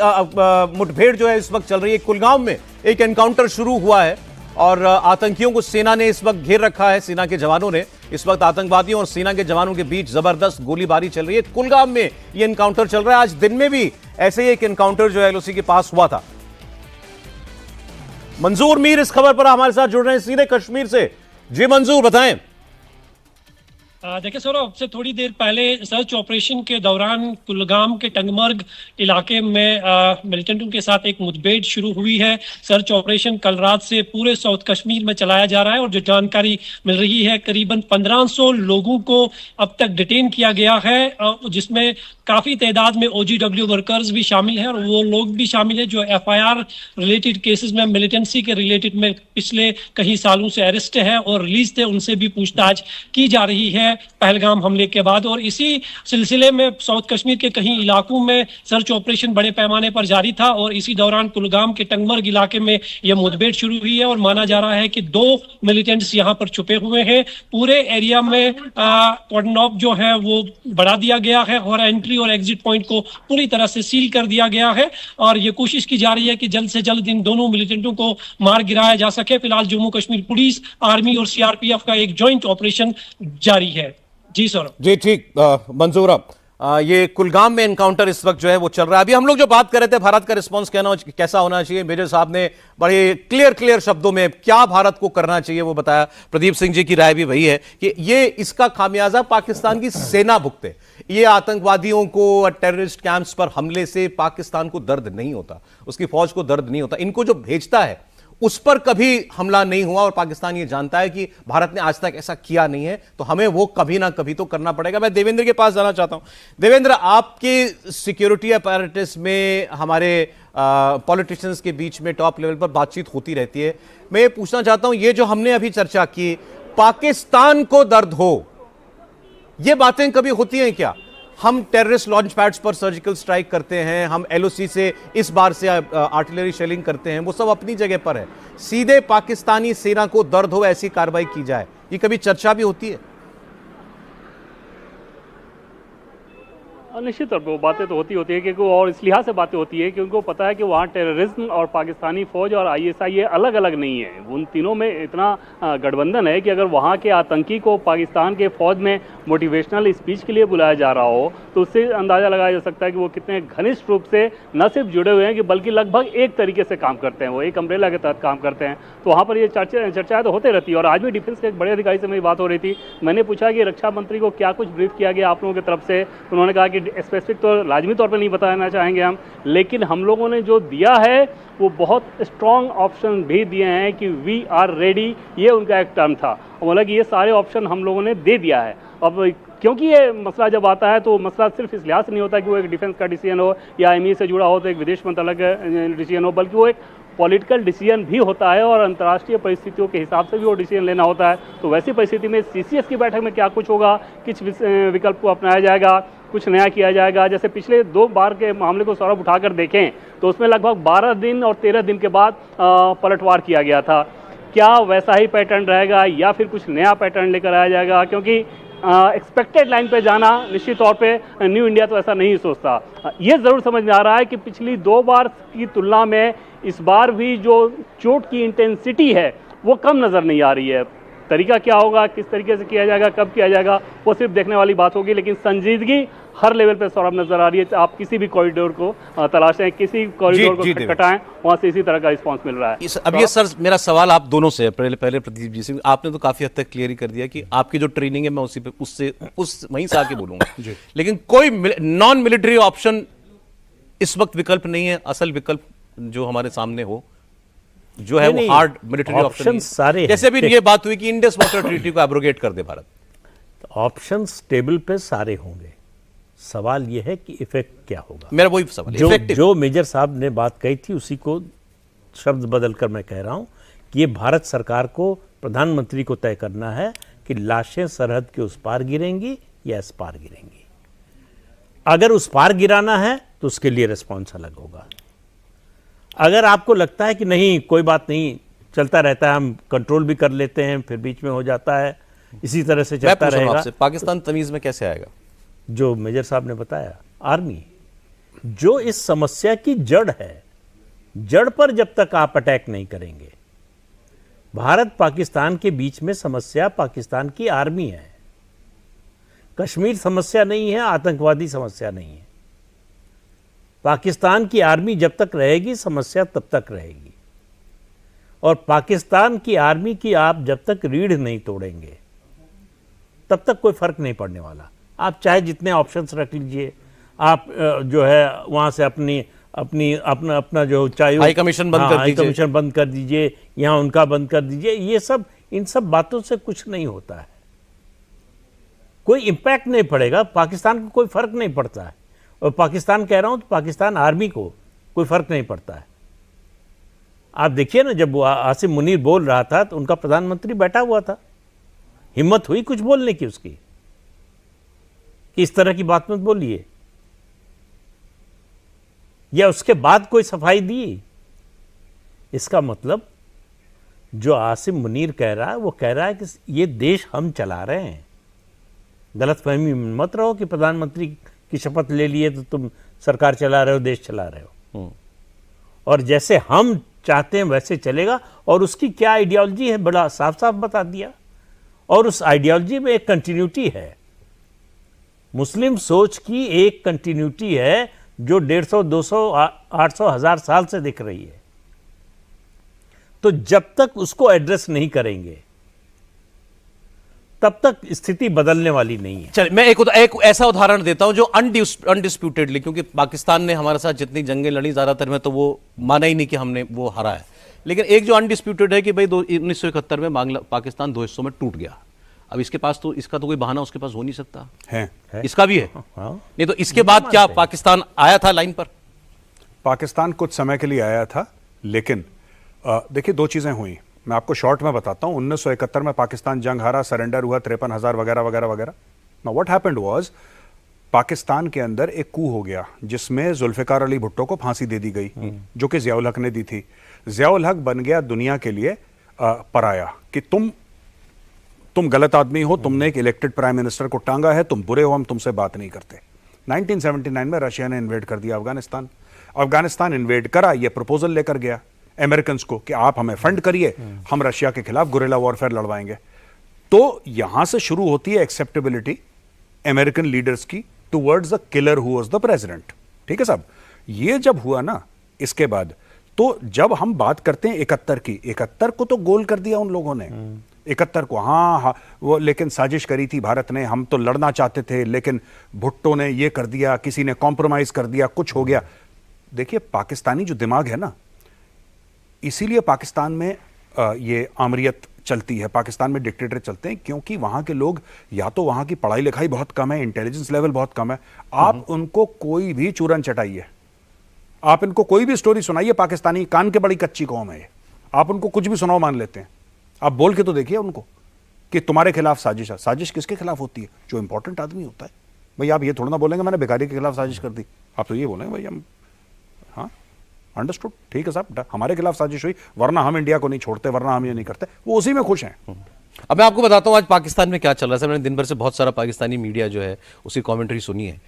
मुठभेड़ जो है इस वक्त चल रही है। कुलगाम में एक एनकाउंटर शुरू हुआ है और आतंकियों को सेना ने इस वक्त घेर रखा है। सेना के जवानों ने इस वक्त आतंकवादियों और सेना के जवानों के बीच जबरदस्त गोलीबारी चल रही है। कुलगाम में ये एनकाउंटर चल रहा है। आज दिन में भी ऐसे ही एक एनकाउंटर जो है एलओसी के पास हुआ था। मंजूर मीर इस खबर पर हमारे साथ जुड़ रहे हैं सीधे कश्मीर से। जी मंजूर, बताएं। देखिए सौरभ, से थोड़ी देर पहले सर्च ऑपरेशन के दौरान कुलगाम के टंगमर्ग इलाके में मिलिटेंटों के साथ एक मुठभेड़ शुरू हुई है। सर्च ऑपरेशन कल रात से पूरे साउथ कश्मीर में चलाया जा रहा है और जो जानकारी मिल रही है, करीबन 1500 लोगों को अब तक डिटेन किया गया है, जिसमें काफी तादाद में OGW वर्कर्स भी शामिल हैं और वो लोग भी शामिल हैं जो FIR रिलेटेड केसेस में, मिलिटेंसी के रिलेटेड में पिछले कई सालों से अरेस्ट है और रिलीज थे, उनसे भी पूछताछ की जा रही है पहलगाम हमले के बाद। और इसी सिलसिले में साउथ कश्मीर के कई इलाकों में सर्च ऑपरेशन बड़े पैमाने पर जारी था और इसी दौरान कुलगाम के टंगमर्ग इलाके में यह मुठभेड़ शुरू हुई है और माना जा रहा है कि 2 मिलिटेंट्स यहां पर छुपे हुए हैं। पूरे एरिया में कॉर्डन ऑफ जो है वो बढ़ा दिया गया है और एंट्री और एग्जिट पॉइंट को पूरी तरह से सील कर दिया गया है और ये कोशिश की जा रही है कि जल्द से जल्द इन दोनों मिलिटेंटों को मार गिराया जा सके। फिलहाल जम्मू कश्मीर पुलिस, आर्मी और CRPF का एक जॉइंट ऑपरेशन जारी है। जी सर। जी ठीक मंजूर, ये कुलगाम में एनकाउंटर इस वक्त जो है वो चल रहा है। अभी हम लोग जो बात कर रहे थे भारत का रिस्पांस कैसा होना चाहिए, मेजर साहब ने बड़े क्लियर शब्दों में क्या भारत को करना चाहिए वो बताया। प्रदीप सिंह जी की राय भी वही है कि ये इसका खामियाजा पाकिस्तान की सेना भुगते। ये आतंकवादियों को, टेररिस्ट कैंप्स पर हमले से पाकिस्तान को दर्द नहीं होता, उसकी फौज को दर्द नहीं होता। इनको जो भेजता है उस पर कभी हमला नहीं हुआ और पाकिस्तान ये जानता है कि भारत ने आज तक ऐसा किया नहीं है, तो हमें वो कभी ना कभी तो करना पड़ेगा। मैं देवेंद्र के पास जाना चाहता हूं। देवेंद्र, आपके सिक्योरिटी अपैरेटस में हमारे पॉलिटिशियंस के बीच में टॉप लेवल पर बातचीत होती रहती है। मैं ये पूछना चाहता हूं, ये जो हमने अभी चर्चा की, पाकिस्तान को दर्द हो, ये बातें कभी होती हैं क्या? हम टेररिस्ट लॉन्च पैड्स पर सर्जिकल स्ट्राइक करते हैं, हम LOC से इस बार से आर्टिलरी शेलिंग करते हैं, वो सब अपनी जगह पर है। सीधे पाकिस्तानी सेना को दर्द हो ऐसी कार्रवाई की जाए, ये कभी चर्चा भी होती है? निश्चित तौर पर वो बातें तो होती है क्योंकि और इस लिहाज से बातें होती है कि उनको पता है कि वहाँ टेररिज्म और पाकिस्तानी फौज और आईएसआई ये अलग अलग नहीं है। उन तीनों में इतना गठबंधन है कि अगर वहाँ के आतंकी को पाकिस्तान के फौज में मोटिवेशनल स्पीच के लिए बुलाया जा रहा हो तो उससे अंदाज़ा लगाया जा सकता है कि वो कितने घनिष्ठ रूप से न सिर्फ जुड़े हुए हैं कि बल्कि लगभग एक तरीके से काम करते हैं, वो एक अम्ब्रेला के तहत काम करते हैं। तो वहाँ पर ये चर्चाएँ तो होते रहती है। और आज भी डिफेंस के एक बड़े अधिकारी से मेरी बात हो रही थी, मैंने पूछा कि रक्षा मंत्री को क्या कुछ ब्रीफ किया गया आप लोगों की तरफ से। उन्होंने कहा कि स्पेसिफिक तो लाजमी तौर पे नहीं बताना चाहेंगे हम, लेकिन हम लोगों ने जो दिया है वो बहुत स्ट्रॉन्ग ऑप्शन भी दिए हैं कि वी आर रेडी, ये उनका एक टर्म था। बोला कि ये सारे ऑप्शन हम लोगों ने दे दिया है। अब क्योंकि ये मसला जब आता है तो मसला सिर्फ इस लिहाज से नहीं होता कि वो एक डिफेंस का डिसीजन हो या एमई से जुड़ा हो तो एक विदेश मंत्रालय का डिसीजन हो, बल्कि वो एक पॉलिटिकल डिसीजन भी होता है और अंतर्राष्ट्रीय परिस्थितियों के हिसाब से भी वो डिसीजन लेना होता है। तो वैसी परिस्थिति में सीसीएस की बैठक में क्या कुछ होगा, किस विकल्प को अपनाया जाएगा, कुछ नया किया जाएगा। जैसे पिछले 2 बार के मामले को सौरभ उठाकर देखें तो उसमें लगभग 12 दिन और 13 दिन के बाद पलटवार किया गया था। क्या वैसा ही पैटर्न रहेगा या फिर कुछ नया पैटर्न लेकर आया जाएगा? क्योंकि एक्सपेक्टेड लाइन पे जाना निश्चित तौर पे न्यू इंडिया तो ऐसा नहीं सोचता। ये ज़रूर समझ में आ रहा है कि पिछली 2 बार की तुलना में इस बार भी जो चोट की इंटेंसिटी है वो कम नज़र नहीं आ रही है। तरीका क्या होगा, किस तरीके से किया जाएगा, कब किया जाएगा, वो सिर्फ देखने वाली बात होगी। लेकिन संजीदगी हर लेवल पे सौरभ नजर आ रही है। आप किसी भी कॉरिडोर को तलाशें, किसी कॉरिडोर को खटखटाएं, वहां से इसी तरह का रिस्पांस मिल रहा है। अब ये सर मेरा सवाल आप दोनों से है। पहले प्रदीप जी से, आपने तो काफी हद तक क्लियर ही कर दिया कि आपकी जो ट्रेनिंग है मैं उसी पे वहीं से आके बोलूंगा। लेकिन कोई नॉन मिलिट्री ऑप्शन इस वक्त विकल्प नहीं है। असल विकल्प जो हमारे सामने हो जो है वो हार्ड मिलिट्री ऑप्शन सारे जैसे अभी ये बात हुई कि इंडस वाटर ट्रीटी को एब्रोगेट कर दे भारत। ऑप्शंस टेबल पे सारे होंगे, सवाल यह है कि इफेक्ट क्या होगा। मेरा वही सवाल है। जो मेजर साहब ने बात कही थी उसी को शब्द बदलकर मैं कह रहा हूं कि ये भारत सरकार को, प्रधानमंत्री को तय करना है कि लाशें सरहद के उस पार गिरेंगी या इस पार गिरेंगी। अगर उस पार गिराना है तो उसके लिए रिस्पॉन्स अलग होगा। अगर आपको लगता है कि नहीं कोई बात नहीं, चलता रहता है, हम कंट्रोल भी कर लेते हैं, फिर बीच में हो जाता है, इसी तरह से चलता रहेगा, पाकिस्तान तमीज में कैसे आएगा? जो मेजर साहब ने बताया, आर्मी जो इस समस्या की जड़ है, जड़ पर जब तक आप अटैक नहीं करेंगे, भारत पाकिस्तान के बीच में समस्या पाकिस्तान की आर्मी है। कश्मीर समस्या नहीं है, आतंकवादी समस्या नहीं है। पाकिस्तान की आर्मी जब तक रहेगी समस्या तब तक रहेगी। और पाकिस्तान की आर्मी की आप जब तक रीढ़ नहीं तोड़ेंगे तब तक कोई फर्क नहीं पड़ने वाला। आप चाहे जितने ऑप्शंस रख लीजिए, आप जो है वहां से अपना जो चाहे हाई कमीशन बंद कर दीजिए, यहाँ उनका बंद कर दीजिए, ये सब इन सब बातों से कुछ नहीं होता है, कोई इंपैक्ट नहीं पड़ेगा, पाकिस्तान को कोई फर्क नहीं पड़ता है। और पाकिस्तान कह रहा हूं तो पाकिस्तान आर्मी को कोई फर्क नहीं पड़ता है। आप देखिए ना, जब आसिम मुनीर बोल रहा था तो उनका प्रधानमंत्री बैठा हुआ था, हिम्मत हुई कुछ बोलने की उसकी कि इस तरह की बात मत बोलिए, या उसके बाद कोई सफाई दी। इसका मतलब जो आसिम मुनीर कह रहा है वो कह रहा है कि ये देश हम चला रहे हैं। गलतफहमी में मत रहो कि प्रधानमंत्री की शपथ ले लिए तो तुम सरकार चला रहे हो, देश चला रहे हो, और जैसे हम चाहते हैं वैसे चलेगा। और उसकी क्या आइडियोलॉजी है बड़ा साफ साफ बता दिया। और उस आइडियोलॉजी में एक कंटिन्यूटी है, मुस्लिम सोच की एक कंटिन्यूटी है जो 150, 200, 800, 1000 साल से दिख रही है। तो जब तक उसको एड्रेस नहीं करेंगे तब तक स्थिति बदलने वाली नहीं है। चलिए मैं एक ऐसा उदाहरण देता हूं जो अनडिस्प्यूटेडली, क्योंकि पाकिस्तान ने हमारे साथ जितनी जंगें लड़ी ज्यादातर में तो वो माना ही नहीं कि हमने वो हरा है, लेकिन एक जो अनडिस्प्यूटेड है कि भाई 1971 में पाकिस्तान 2 हिस्सों में टूट गया। अब इसके पास तो इसका तो कोई बहाना उसके पास हो नहीं सकता है। इसका भी है। नहीं तो इसके बाद क्या पाकिस्तान आया था लाइन पर? पाकिस्तान कुछ समय के लिए आया था, लेकिन देखिए 2 चीजें हुई, मैं आपको शॉर्ट में बताता हूं। 1971 में पाकिस्तान जंग हारा, सरेंडर हुआ, 53,000 वगैरह वगैरह वगैरह। Now what happened was, Pakistan के अंदर एक कू हो गया जिसमें जुल्फिकार अली भुट्टो को फांसी दे दी गई, जो कि जियाउल हक ने दी थी। जियाउल हक बन गया दुनिया के लिए पराया कि तुम गलत आदमी हो, तुमने एक इलेक्टेड प्राइम मिनिस्टर को टांगा है, तुम बुरे हो, हम तुमसे बात नहीं करते। 1979 में रशिया ने इन्वेड कर दिया अफगानिस्तान। अफगानिस्तान इन्वेड करा, ये प्रपोजल लेकर गया अमेरिकन को कि आप हमें फंड करिए, हम रशिया के खिलाफ गुरिल्ला वॉरफेयर लड़वाएंगे। तो यहां से शुरू होती है एक्सेप्टेबिलिटी अमेरिकन लीडर्स की towards the killer who was the president. ठीक है साहब, ये जब हुआ ना, इसके बाद तो जब हम बात करते हैं 71 की, 71 को तो गोल कर दिया उन लोगों ने, 71 को। हाँ, वो लेकिन साजिश करी थी भारत ने, हम तो लड़ना चाहते थे लेकिन भुट्टो ने ये कर दिया, किसी ने कॉम्प्रोमाइज कर दिया, कुछ हो गया। देखिए पाकिस्तानी जो दिमाग है ना, इसीलिए पाकिस्तान में ये आमरियत चलती है, पाकिस्तान में डिक्टेटर चलते हैं, क्योंकि वहां के लोग या तो वहां की पढ़ाई लिखाई बहुत कम है, इंटेलिजेंस लेवल बहुत कम है। आप उनको कोई भी चूरन चटाइए, आप इनको कोई भी स्टोरी सुनाइए, पाकिस्तानी कान के बड़ी कच्ची कौम है ये, आप उनको कुछ भी सुनाओ मान लेते हैं। आप बोल के तो देखिए उनको कि तुम्हारे खिलाफ साजिश है। साजिश किसके खिलाफ होती है? जो इंपॉर्टेंट आदमी होता है। भाई आप ये थोड़ा ना बोलेंगे मैंने भिखारी के खिलाफ साजिश कर दी, आप तो ये बोलेंगे भाई हम, हाँ अंडरस्टूड, ठीक है साहब, हमारे खिलाफ साजिश हुई, वरना हम इंडिया को नहीं छोड़ते, वरना हम ये नहीं करते, वो उसी में खुश हैं। अब मैं आपको बताता हूं आज पाकिस्तान में क्या चल रहा है। मैंने दिन भर से बहुत सारा पाकिस्तानी मीडिया जो है उसकी कमेंट्री सुनी है।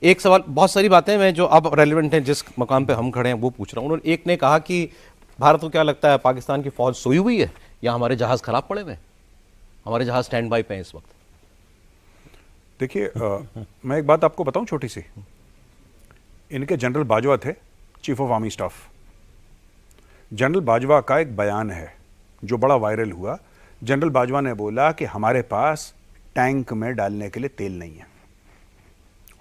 एक सवाल, बहुत सारी बातें मैं जो अब रेलिवेंट हैं जिस मकाम पे हम खड़े हैं वो पूछ रहा हूं। एक ने कहा कि भारत को क्या लगता है पाकिस्तान की फौज सोई हुई है या हमारे जहाज खराब पड़े हुए हैं, हमारे जहाज स्टैंड बाई पे हैं इस वक्त? देखिए मैं एक बात आपको बताऊं छोटी सी, इनके जनरल बाजवा थे chief of army staff. General Bajwa का एक बयान है जो बड़ा वायरल हुआ। जनरल बाजवा ने बोला कि हमारे पास टैंक में डालने के लिए तेल नहीं है,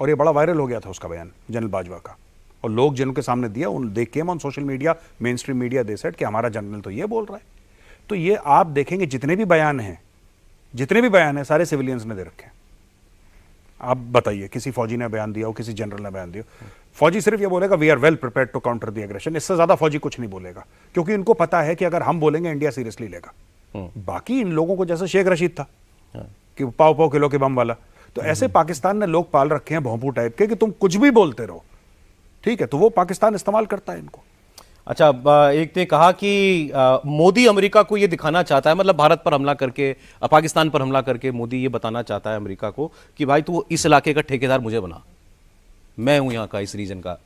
और ये बड़ा वायरल हो गया था उसका बयान जनरल बाजवा का। और लोग जिनके सामने दिया उन they came on social media, mainstream media, they said कि हमारा जनरल तो ये बोल रहा है। तो ये आप देखेंगे जितने भी बयान हैं सारे सिविलियंस ने दे रखे हैं। आप बताइए किसी फौजी ने बयान दिया हो, किसी जनरल ने बयान दिया हो? फौजी सिर्फ ये बोलेगा we are well prepared to counter the aggression, इससे ज्यादा फौजी कुछ नहीं बोलेगा, क्योंकि इनको पता है कि अगर हम बोलेंगे इंडिया सीरियसली लेगा। बाकी इन लोगों को जैसे शेख रशीद था कि पाव किलो के बम वाला, तो ऐसे पाकिस्तान ने लोग पाल रखे हैं भोंपू टाइप के कि तुम कुछ भी बोलते रहो, ठीक है, तो वो पाकिस्तान इस्तेमाल करता है इनको। अच्छा, एक ने कहा कि मोदी अमेरिका को ये दिखाना चाहता है, मतलब भारत पर हमला करके, पाकिस्तान पर हमला करके मोदी ये बताना चाहता है अमेरिका को कि भाई तू इस इलाके का ठेकेदार मुझे बना, मैं हूं यहां का, इस रीजन का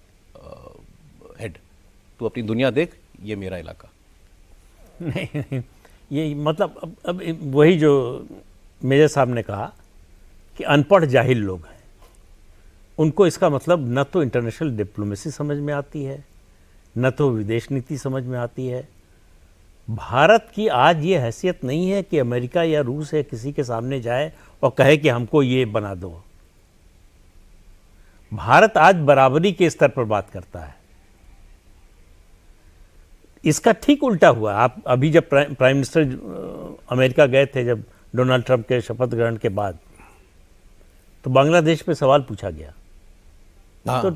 हेड, तू अपनी दुनिया देख, ये मेरा इलाका। नहीं, ये मतलब अब वही जो मेजर साहब ने कहा कि अनपढ़ जाहिल लोग हैं, उनको इसका मतलब न तो इंटरनेशनल डिप्लोमेसी समझ में आती है, न तो विदेश नीति समझ में आती है। भारत की आज ये हैसियत नहीं है कि अमेरिका या रूस या किसी के सामने जाए और कहे कि हमको ये बना दो। भारत आज बराबरी के स्तर पर बात करता है। इसका ठीक उल्टा हुआ। आप अभी जब प्राइम मिनिस्टर अमेरिका गए थे, जब डोनाल्ड ट्रंप के शपथ ग्रहण के बाद, तो बांग्लादेश पे सवाल पूछा गया। तो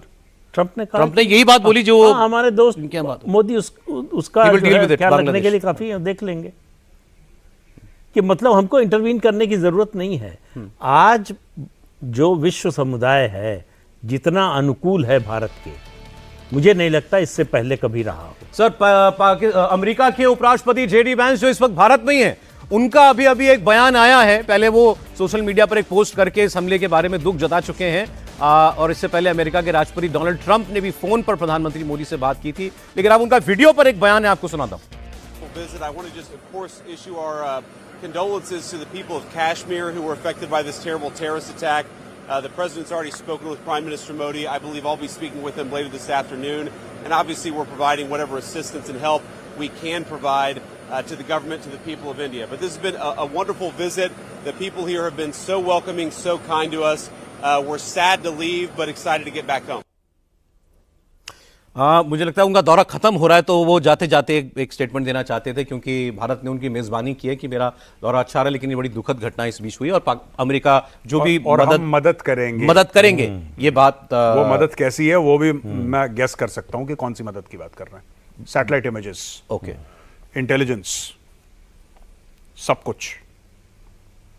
ट्रंप ने यही बात बोली जो हमारे दोस्त मोदी उसका ख्याल रखने के लिए काफी देख लेंगे, कि मतलब हमको इंटरवीन करने की जरूरत नहीं है। आज जो विश्व समुदाय है जितना अनुकूल है भारत के, मुझे नहीं लगता इससे पहले कभी रहा हो। सर, अमेरिका के उपराष्ट्रपति जेडी वैंस जो इस वक्त भारत में ही है, उनका अभी एक बयान आया है। पहले वो सोशल मीडिया पर एक पोस्ट करके इस हमले के बारे में दुख जता चुके हैं, और इससे पहले अमेरिका के राष्ट्रपति डोनाल्ड ट्रंप ने भी फोन पर प्रधानमंत्री मोदी से बात की थी। लेकिन अब उनका वीडियो पर एक बयान है, आपको सुनाता हूं। Condolences to the people of Kashmir who were affected by this terrible terrorist attack. The president's already spoken with Prime Minister Modi. I believe I'll be speaking with him later this afternoon. And obviously we're providing whatever assistance and help we can provide to the government, to the people of India. But this has been a wonderful visit. The people here have been so welcoming, so kind to us. We're sad to leave, but excited to get back home. मुझे लगता है उनका दौरा खत्म हो रहा है, तो वो जाते जाते एक स्टेटमेंट देना चाहते थे, क्योंकि भारत ने उनकी मेजबानी की है कि मेरा दौरा अच्छा रहा, लेकिन ये बड़ी दुखद घटना इस बीच हुई, और अमेरिका जो भी मदद करेंगे ये बात वो मदद कैसी है वो भी मैं गेस कर सकता हूं कि कौन सी मदद की बात कर रहे हैं। सैटेलाइट इमेजेस, ओके, इंटेलिजेंस, सब कुछ।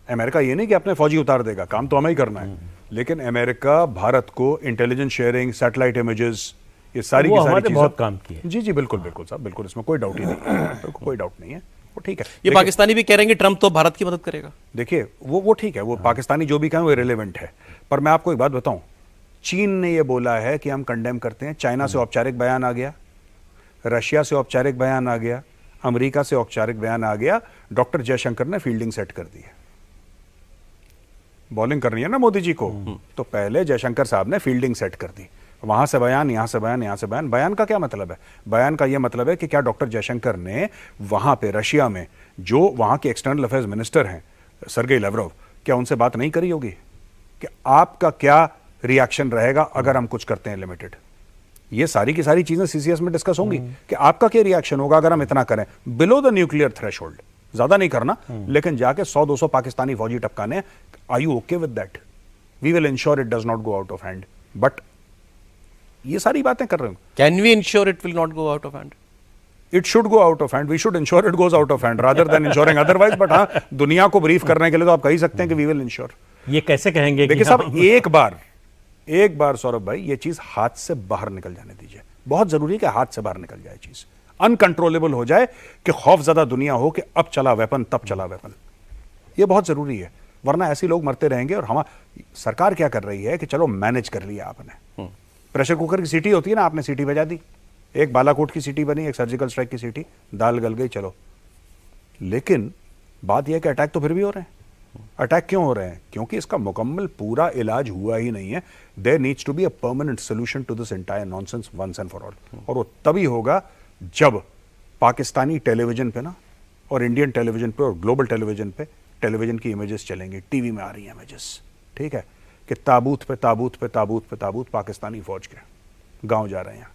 अमेरिका ये नहीं कि अपने फौजी उतार देगा, काम तो हमें ही करना है, लेकिन अमेरिका भारत को इंटेलिजेंस शेयरिंग, सैटेलाइट इमेजेस, ये सारी की सारी चीजें बहुत काम की है। जी बिल्कुल साहब, बिल्कुल, इसमें कोई डाउट ही नहीं है, कोई डाउट नहीं है, वो ठीक है। ये पाकिस्तानी भी कह रहे हैं कि ट्रंप तो भारत की मदद करेगा। देखिए वो ठीक है, वो पाकिस्तानी जो भी कहें वो इरेलेवेंट है, पर मैं आपको एक बात बताऊं, चीन ने यह बोला है कि हम कंडेम करते हैं, चाइना से औपचारिक बयान आ गया, रशिया से औपचारिक बयान आ गया, अमेरिका से औपचारिक बयान आ गया, डॉक्टर जयशंकर ने फील्डिंग सेट कर दी है। बॉलिंग करनी है ना मोदी जी को, तो पहले जयशंकर साहब ने फील्डिंग सेट कर दी। वहां से बयान, यहां से बयान, यहां से बयान। बयान का क्या मतलब है? बयान का यह मतलब है कि क्या डॉक्टर जयशंकर ने वहां पे रशिया में जो वहां के एक्सटर्नल अफेयर्स मिनिस्टर हैं सर्गेई लाव्रोव, क्या उनसे बात नहीं करी होगी कि आपका क्या रिएक्शन रहेगा अगर हम कुछ करते हैं लिमिटेड? ये सारी की सारी चीजें सीसीएस में डिस्कस होंगी कि आपका क्या रिएक्शन होगा अगर हम इतना करें बिलो द न्यूक्लियर थ्रेशोल्ड। ज्यादा नहीं करना, लेकिन जाके 100-200 पाकिस्तानी फौजी टपकाने। Are you okay with that? We will ensure it does not go out of hand. But ये सारी बातें कर रहे हो। Can we ensure it will not go out of hand? It should go out of hand. We should ensure it goes out of hand rather than ensuring otherwise. But हाँ, दुनिया को brief करने के लिए तो आप कह ही सकते हैं कि वी विल इंश्योर। ये कैसे कहेंगे? देखिए साहब, एक बार सौरभ भाई ये चीज हाथ से बाहर निकल जाने दीजिए। बहुत जरूरी है कि हाथ से बाहर निकल जाए चीज, अनकंट्रोलेबल हो जाए कि खौफजदा दुनिया हो कि अब चला वेपन, तब चला वेपन। ये बहुत जरूरी है, वरना ऐसे लोग मरते रहेंगे। और हम सरकार क्या कर रही है कि चलो मैनेज कर लिया आपने। प्रेशर कुकर की सीटी होती है ना, आपने सीटी बजा दी, एक बालाकोट की सीटी बनी, एक सर्जिकल स्ट्राइक की सीटी, दाल गल गई, चलो। लेकिन बात यह कि अटैक तो फिर भी हो रहे हैं। अटैक क्यों हो रहे हैं? क्योंकि इसका मुकम्मल पूरा इलाज हुआ ही नहीं है। There needs to be a permanent solution to this entire nonsense once and for all. और वो तभी होगा जब पाकिस्तानी टेलीविजन पे ना, और इंडियन टेलीविजन पे और ग्लोबल टेलीविजन पे टेलीविजन की इमेजेस चलेंगी, टीवी में आ रही हैं इमेजेस, ठीक है, कि ताबूत पे ताबूत पे ताबूत पे ताबूत पाकिस्तानी फौज के गांव जा रहे हैं।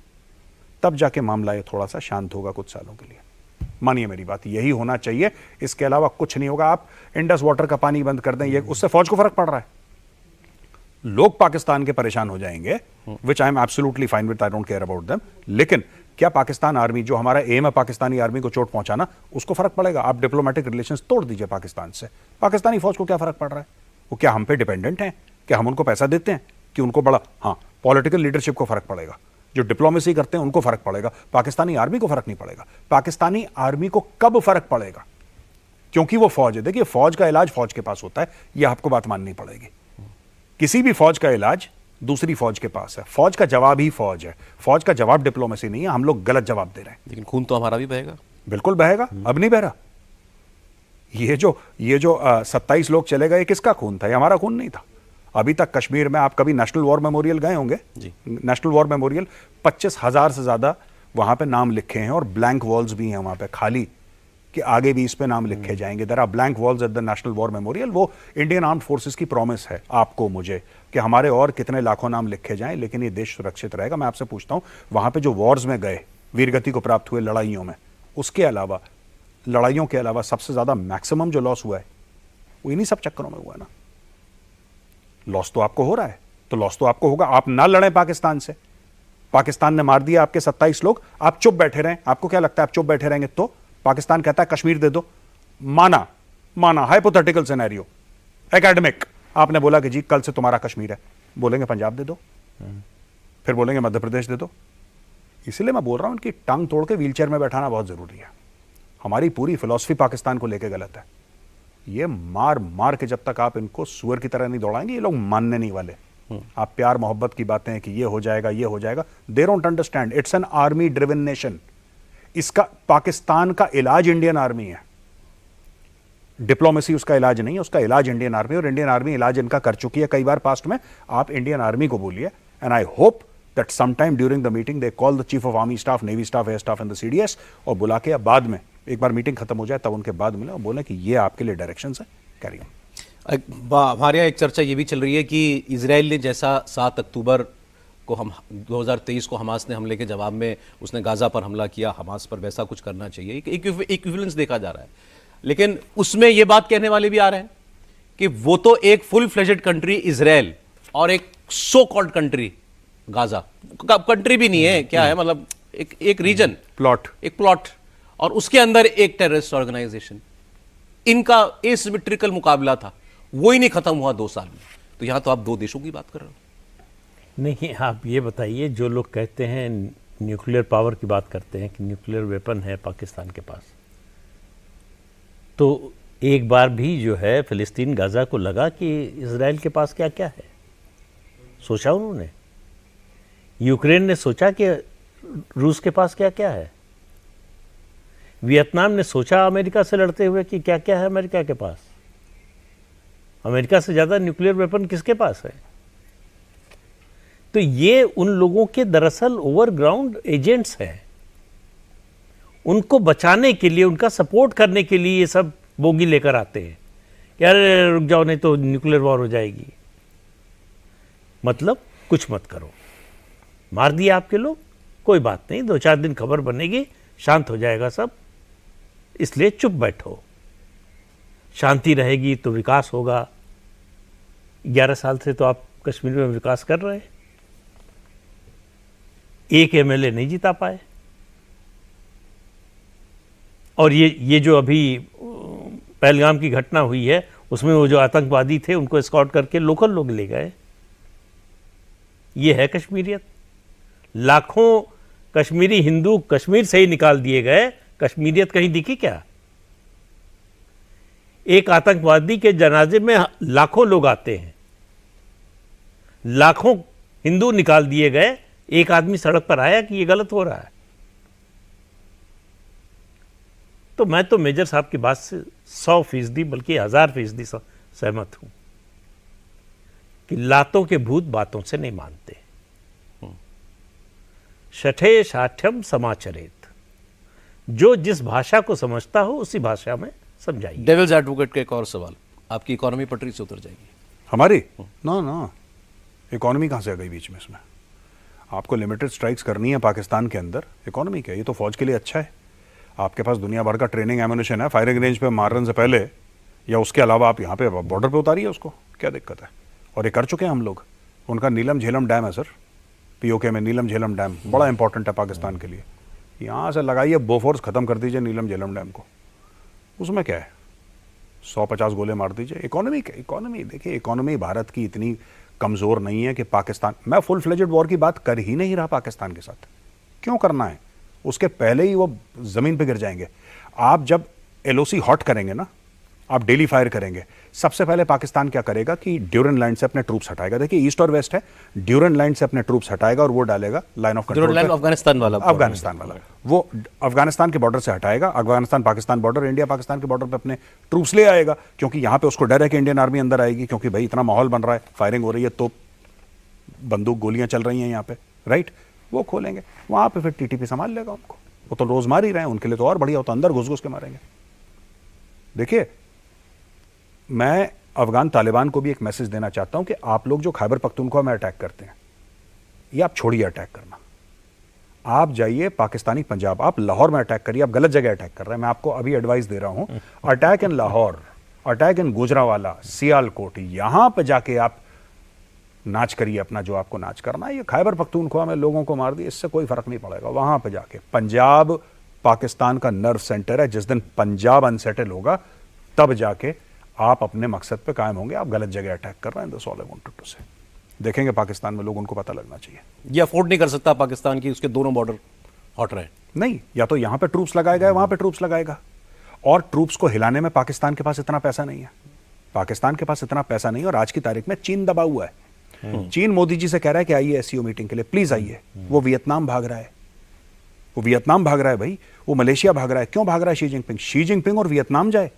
तब जाके मामला ये थोड़ा सा शांत होगा कुछ सालों के लिए। मानिए मेरी बात, यही होना चाहिए, इसके अलावा कुछ नहीं होगा। आप इंडस वाटर का पानी बंद कर दें, ये उससे फौज को फर्क पड़ रहा है? लोग पाकिस्तान के परेशान हो जाएंगे, which I am absolutely fine with, I don't care about them. लेकिन क्या पाकिस्तान आर्मी, जो हमारा एम है पाकिस्तानी आर्मी को चोट पहुंचाना, उसको फर्क पड़ेगा? आप डिप्लोमेटिक रिलेशंस तोड़ दीजिए पाकिस्तान से, पाकिस्तानी फौज को क्या फर्क पड़ रहा है? वो क्या हम पे डिपेंडेंट हैं? क्या हम उनको पैसा देते हैं कि उनको बड़ा? हाँ, पॉलिटिकल लीडरशिप को फर्क पड़ेगा, जो डिप्लोमेसी करते हैं उनको फर्क पड़ेगा, पाकिस्तानी आर्मी को फर्क नहीं पड़ेगा। पाकिस्तानी आर्मी को कब फर्क पड़ेगा? क्योंकि वो फौज है। देखिए, फौज का इलाज फौज के पास होता है, यह आपको बात माननी पड़ेगी। किसी भी फौज का इलाज दूसरी फौज के पास है। फौज का जवाब ही फौज है, फौज का जवाब डिप्लोमेसी नहीं है। हम लोग गलत जवाब दे रहे हैं। लेकिन खून तो हमारा भी बहेगा। बिल्कुल बहेगा, अब नहीं बह रहा। ये जो 27 लोग चले गए, किसका खून था? ये हमारा खून नहीं था। अभी तक कश्मीर में, आप कभी नेशनल वॉर मेमोरियल गए होंगे जी। नेशनल वॉर मेमोरियल 25,000 से ज्यादा वहां पे नाम लिखे हैं, और ब्लैंक वॉल्स भी हैं वहां पे खाली, कि आगे भी इस पे नाम लिखे जाएंगे। There are blank walls at the national war memorial. वो इंडियन आर्म्ड फोर्सेस की प्रॉमिस है आपको, मुझे, कि हमारे और कितने लाखों नाम लिखे जाएं, लेकिन ये देश सुरक्षित रहेगा। मैं आपसे पूछता हूं, वहां पे जो वॉर्स में गए, वीरगति को प्राप्त हुए लड़ाइयों में, उसके अलावा, लड़ाइयों के अलावा सबसे ज्यादा मैक्सिमम जो लॉस हुआ है वो इन्हीं सब चक्करों में हुआ है ना। लॉस तो आपको हो रहा है, तो लॉस तो आपको होगा। आप ना लड़ें पाकिस्तान से, पाकिस्तान ने मार दिया आपके 27 लोग, आप चुप बैठे रहें। आपको क्या लगता है आप चुप बैठे रहेंगे तो? पाकिस्तान कहता है कश्मीर दे दो, माना हाइपोथेटिकल सिनेरियो, एकेडमिक, आपने बोला कि जी कल से तुम्हारा कश्मीर है, बोलेंगे पंजाब दे दो, फिर बोलेंगे मध्य प्रदेश दे दो। इसलिए मैं बोल रहा हूं, इनकी टांग तोड़ के व्हीलचेयर में बैठाना बहुत जरूरी है। हमारी पूरी फिलॉसफी पाकिस्तान को लेकर गलत है। ये मार मार के जब तक आप इनको सुअर की तरह नहीं दौड़ाएंगे, ये लोग मानने नहीं वाले। आप प्यार मोहब्बत की बातें कि ये हो जाएगा, ये हो जाएगा, they don't understand. It's an army driven nation. इसका, पाकिस्तान का इलाज इंडियन आर्मी है, डिप्लोमेसी उसका इलाज नहीं है, उसका इलाज इंडियन आर्मी। और इंडियन आर्मी इलाज इनका कर चुकी है कई बार पास्ट में। आप इंडियन आर्मी को बोलिए, and I hope that sometime during the meeting they call the chief of army staff, navy staff, air staff and the CDS, और बुला के बाद में एक बार मीटिंग खत्म हो जाए तब उनके बाद मिले और बोले कि ये आपके लिए डायरेक्शंस है, कैरी ऑन। हमारे यहाँ एक चर्चा ये भी चल रही है कि इजराइल ने जैसा 7 अक्टूबर को 2023 को हमास ने हमले के जवाब में उसने गाजा पर हमला किया, हमास पर वैसा कुछ करना चाहिए, एक इक्विवेलेंस देखा जा रहा है। लेकिन उसमें ये बात कहने वाले भी आ रहे हैं कि वो तो एक फुल फ्लेजेड कंट्री इजराइल और एक so called country Gaza, country भी नहीं है, क्या है, मतलब एक रीजन, एक प्लॉट, और उसके अंदर एक टेररिस्ट ऑर्गेनाइजेशन। इनका एसिमेट्रिकल मुकाबला था, वो ही नहीं खत्म हुआ 2 साल में। तो यहां तो आप 2 देशों की बात कर रहे हो। नहीं, आप ये बताइए, जो लोग कहते हैं न्यूक्लियर पावर की बात करते हैं कि न्यूक्लियर वेपन है पाकिस्तान के पास, तो एक बार भी जो है फिलिस्तीन गाजा को लगा कि इजराइल के पास क्या क्या है? सोचा उन्होंने? यूक्रेन ने सोचा कि रूस के पास क्या क्या है? वियतनाम ने सोचा अमेरिका से लड़ते हुए कि क्या क्या है अमेरिका के पास? अमेरिका से ज्यादा न्यूक्लियर वेपन किसके पास है? तो ये उन लोगों के दरअसल ओवरग्राउंड एजेंट्स हैं। उनको बचाने के लिए, उनका सपोर्ट करने के लिए ये सब बोगी लेकर आते हैं। यार रुक जाओ नहीं तो न्यूक्लियर वॉर हो जाएगी। मतलब कुछ मत करो, मार दिया आपके लोग, कोई बात नहीं, 2-4 दिन खबर बनेगी, शांत हो जाएगा सब, इसलिए चुप बैठो। शांति रहेगी तो विकास होगा। 11 साल से तो आप कश्मीर में विकास कर रहे हैं, एक एमएलए नहीं जिता पाए। और ये जो अभी पहलगाम की घटना हुई है उसमें वो जो आतंकवादी थे उनको एस्कॉर्ट करके लोकल लोग ले गए। ये है कश्मीरियत। लाखों कश्मीरी हिंदू कश्मीर से ही निकाल दिए गए, कश्मीरियत कहीं दिखी क्या? एक आतंकवादी के जनाजे में लाखों लोग आते हैं, लाखों हिंदू निकाल दिए गए, एक आदमी सड़क पर आया कि ये गलत हो रहा है। तो मैं तो मेजर साहब की बात से 100% बल्कि 1000% सहमत हूं कि लातों के भूत बातों से नहीं मानते। शठे शाठ्यम समाचरेत, जो जिस भाषा को समझता हो उसी भाषा में समझाइए। डेविल्स एडवोकेट का एक और सवाल, आपकी इकोनॉमी पटरी से उतर जाएगी? हमारी ना इकोनॉमी कहां से आ गई बीच में? इसमें आपको लिमिटेड स्ट्राइक्स करनी है पाकिस्तान के अंदर, इकोनॉमी क्या? ये तो फौज के लिए अच्छा है। आपके पास दुनिया भर का ट्रेनिंग एम्युनिशन है, फायरिंग रेंज पे मारने से पहले या उसके अलावा आप यहाँ पे बॉर्डर पे उतारिए उसको, क्या दिक्कत है? और ये कर चुके हैं हम लोग। उनका नीलम झेलम डैम है सर, पीओके में नीलम झेलम डैम बड़ा इंपॉर्टेंट है पाकिस्तान के लिए। यहाँ से लगाइए बोफोर्स, खत्म कर दीजिए नीलम झेलम डैम को, उसमें क्या है, 150 गोले मार दीजिए। इकोनॉमी देखिए, इकोनॉमी भारत की इतनी कमजोर नहीं है कि पाकिस्तान, मैं फुल फ्लेजेड वॉर की बात कर ही नहीं रहा पाकिस्तान के साथ। क्यों करना है? उसके पहले ही वो जमीन पे गिर जाएंगे। आप जब एलओसी हॉट करेंगे ना, आप डेली फायर करेंगे, सबसे पहले पाकिस्तान क्या करेगा कि ड्यूरन लाइन से अपने ट्रूप्स हटाएगा। देखिए ईस्ट और वेस्ट है, ड्यूरन लाइन से अपने ट्रूप्स हटाएगा और वो डालेगा लाइन ऑफ कंट्रोल, अफगानिस्तान वाला वो अफगानिस्तान के बॉर्डर से हटाएगा। अफगानिस्तान पाकिस्तान बॉर्डर, इंडिया पाकिस्तान के बॉर्डर पे अपने ट्रूप्स ले आएगा, क्योंकि यहां पे उसको डर है कि इंडियन आर्मी अंदर आएगी, क्योंकि भाई इतना माहौल बन रहा है, फायरिंग हो रही है, तो बंदूक गोलियां चल रही हैं यहाँ पे, राइट? वो खोलेंगे, वहां पे फिर टीटीपी संभाल लेगा उनको। वो तो रोज मार ही रहे हैं, उनके लिए तो और बढ़िया होता, अंदर घुस घुस के मारेंगे। देखिए, मैं अफगान तालिबान को भी एक मैसेज देना चाहता हूं कि आप लोग जो खैबर पख्तूनख्वा में अटैक करते हैं, ये आप छोड़िए अटैक करना। आप जाइए पाकिस्तानी पंजाब, आप लाहौर में अटैक करिए, आप गलत जगह अटैक कर रहे हैं। मैं आपको अभी एडवाइस दे रहा हूं, attack in Lahore, attack in Gujranwala, Sialkot, यहां पे जाके आप नाच करिए अपना जो आपको नाच करना है। ये खैबर पख्तूनख्वा में लोगों को मार दिए, इससे कोई फर्क नहीं पड़ेगा। वहां पे जाके, पंजाब पाकिस्तान का नर्व सेंटर है, जिस दिन पंजाब अनसेटल होगा तब जाके आप अपने मकसद पे कायम होंगे। आप गलत जगह अटैक कर रहे हैं, that's all I wanted to say. देखेंगे पाकिस्तान में लोग, उनको पता लगना चाहिए। ये अफोर्ड नहीं कर सकता पाकिस्तान की उसके दोनों बॉर्डर हॉट रहे। नहीं, या तो यहां पे ट्रूप्स लगाएगा या वहां पे ट्रूप्स लगाएगा, और ट्रूप्स को हिलाने में पाकिस्तान के पास इतना पैसा नहीं है। पाकिस्तान के पास इतना पैसा नहीं है, और आज की तारीख में चीन दबा हुआ है। चीन मोदी जी से कह रहा है कि आइए एससीओ मीटिंग के लिए, प्लीज आइए। वो वियतनाम भाग रहा है, वो वियतनाम भाग रहा है भाई, वो मलेशिया भाग रहा है। क्यों भाग रहा है शी जिनपिंग और वियतनाम जाए?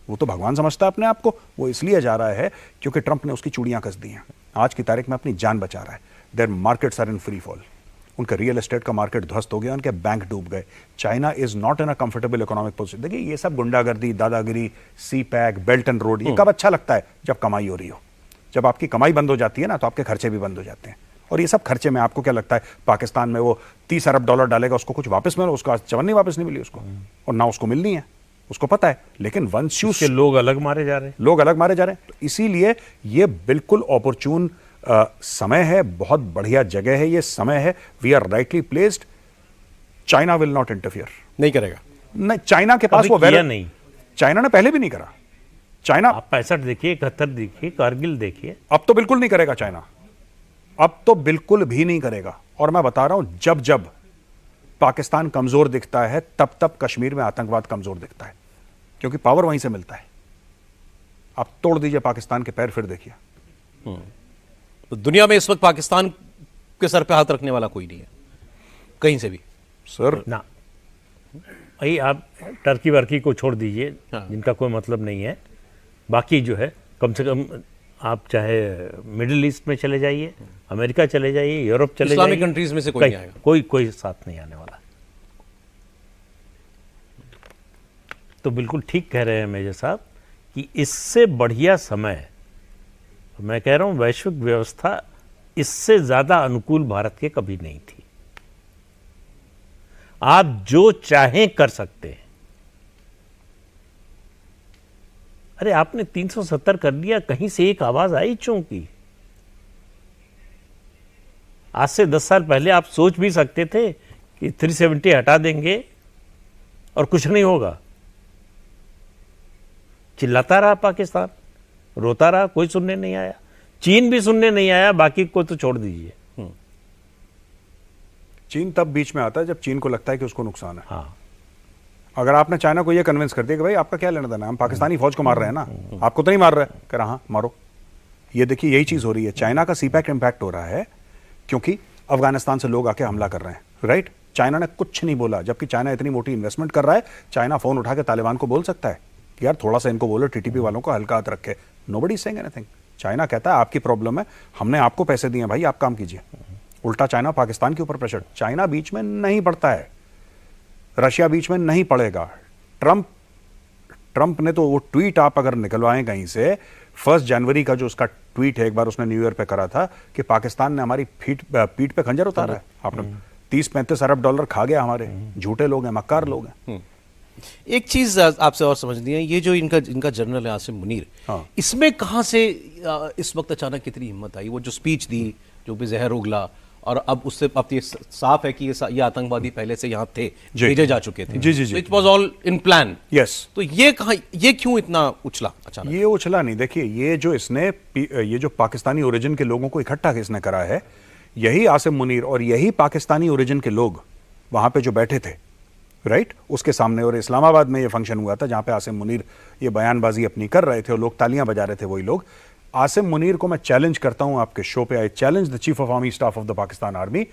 वो तो भगवान समझता है अपने आप को। वो इसलिए जा रहा है क्योंकि ट्रंप ने उसकी चूड़ियां कस दी हैं। आज की तारीख में अपनी जान बचा रहा है। Their markets are in free fall. उनका रियल एस्टेट का मार्केट ध्वस्त हो गया, उनके बैंक डूब गए। China is not in a comfortable economic position. देखिए, ये सब गुंडागर्दी, दादागिरी, CPEC, belt and road, ये कब अच्छा लगता है? जब कमाई हो रही हो। जब आपकी कमाई बंद हो जाती है ना, तो आपके खर्चे भी बंद हो जाते हैं। और ये सब खर्चे में आपको क्या लगता है पाकिस्तान में वो 30 अरब डॉलर डालेगा, उसको कुछ वापस मिला? उसका चवन्नी वापस नहीं मिली उसको, और ना उसको मिलनी है, उसको पता है। लेकिन वंस यू, लोग अलग मारे जा रहे हैं, लोग अलग मारे जा रहे हैं। तो इसीलिए ये बिल्कुल अपॉर्चून समय है, बहुत बढ़िया जगह है ये समय है। We are rightly placed. China will not interfere, नहीं करेगा। नहीं, चाइना के पास वो नहीं, चाइना ने पहले भी नहीं करा। चाइना, आप 65 देखिए, 71 देखिए, कारगिल देखिए। अब तो बिल्कुल नहीं करेगा चाइना, अब तो बिल्कुल भी नहीं करेगा। और मैं बता रहा हूं, जब जब पाकिस्तान कमजोर दिखता है, तब तब कश्मीर में आतंकवाद कमजोर दिखता है, क्योंकि पावर वहीं से मिलता है। आप तोड़ दीजिए पाकिस्तान के पैर, फिर देखिए। तो दुनिया में इस वक्त पाकिस्तान के सर पे हाथ रखने वाला कोई नहीं है कहीं से भी सर। ना भाई आप टर्की वर्की को छोड़ दीजिए, हाँ। जिनका कोई मतलब नहीं है। बाकी जो है कम से कम आप चाहे मिडिल ईस्ट में चले जाइए, अमेरिका चले जाइए, यूरोप चले जाइए, इस्लामिक कंट्रीज में से कोई नहीं आएगा। कोई साथ नहीं आने वाला। तो बिल्कुल ठीक कह रहे हैं मेजर साहब कि इससे बढ़िया समय, मैं कह रहा हूं वैश्विक व्यवस्था इससे ज्यादा अनुकूल भारत के कभी नहीं थी। आप जो चाहें कर सकते हैं। अरे आपने 370 कर दिया, कहीं से एक आवाज आई चूंकि आज से 10 साल पहले आप सोच भी सकते थे कि 370 हटा देंगे और कुछ नहीं होगा। चिल्लाता रहा पाकिस्तान, रोता रहा, कोई सुनने नहीं आया। चीन भी सुनने नहीं आया, बाकी को तो छोड़ दीजिए। चीन तब बीच में आता है जब चीन को लगता है कि उसको नुकसान है। हाँ, अगर आपने चाइना को यह कन्विंस कर दिया कि भाई आपका क्या लेना देना, हम पाकिस्तानी फौज को मार रहे हैं ना, आपको तो नहीं मार रहे, कह रहा हाँ मारो। ये देखिए यही चीज हो रही है। चाइना का सीपैक इंपैक्ट हो रहा है क्योंकि अफगानिस्तान से लोग आके हमला कर रहे हैं, राइट। चाइना ने कुछ नहीं बोला, जबकि चाइना इतनी मोटी इन्वेस्टमेंट कर रहा है। चाइना फोन उठा के तालिबान को बोल सकता है कि यार थोड़ा सा इनको बोलो, टीटीपी वालों को हल्का हाथ रखे। Nobody is saying anything. China कहता है आपकी प्रॉब्लम है, हमने आपको पैसे दिए भाई, आप काम कीजिए। उल्टा चाइना पाकिस्तान के ऊपर प्रेशर। चाइना बीच में नहीं पड़ता है, रशिया बीच में नहीं पड़ेगा। ट्रंप ने तो वो ट्वीट आप अगर निकलवाएं कहीं से, 1 जनवरी का जो उसका ट्वीट है, एक बार उसने न्यू ईयर पे करा था कि पाकिस्तान ने हमारी पीठ पे खंजर उतारा है। आपने 30-35 अरब डॉलर खा गया हमारे। झूठे लोग हैं, मक्कार लोग हैं। एक चीज आपसे और समझनी है, ये जो इनका जनरल है आसिम मुनीर, हाँ। इसमें कहां से इस वक्त अचानक कितनी हिम्मत आई? वो जो स्पीच दी, जो भी जहर उगला, और अब उससे अब ये साफ है कि ये आतंकवादी पहले से यहाँ थे, भेजे जा चुके थे। जी, जी, जी। It was all in plan. Yes. तो ये क्यों इतना उछला अचानक? ये उछला नहीं। देखिए ये जो पाकिस्तानी ओरिजिन के लोगों को इकट्ठा किसने करा है, यही आसिम मुनीर और यही पाकिस्तानी ओरिजिन के लोग वहां पे जो बैठे थे, राइट, उसके सामने। और इस्लामाबाद में ये फंक्शन हुआ था जहां पे आसिम मुनीर ये बयानबाजी अपनी कर रहे थे और लोग तालियां बजा रहे थे, वही लोग। आसिम मुनीर को मैं चैलेंज करता हूं आपके शो पे, I challenge the chief of army staff of the Pakistan army,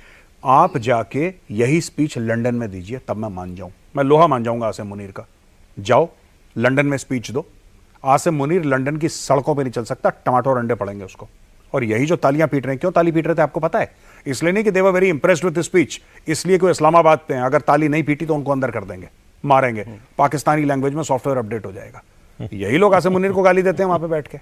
आप जाके यही स्पीच लंदन में दीजिए, तब मैं मान जाऊं, मैं लोहा मान जाऊंगा आसिम मुनीर का। जाओ लंदन में स्पीच दो। आसिम मुनीर लंदन की सड़कों पर नहीं चल सकता, टमाटर और अंडे पड़ेंगे उसको। और यही जो तालियां पीट रहे हैं, क्यों ताली पीट रहे थे आपको पता है? इसलिए नहीं कि they were very impressed with speech, इसलिए कोई इस्लामाबाद पे हैं, अगर ताली नहीं पीटी तो उनको अंदर कर देंगे, मारेंगे, पाकिस्तानी लैंग्वेज में सॉफ्टवेयर अपडेट हो जाएगा। यही लोग आसिम मुनीर को गाली देते हैं वहां पे बैठ के।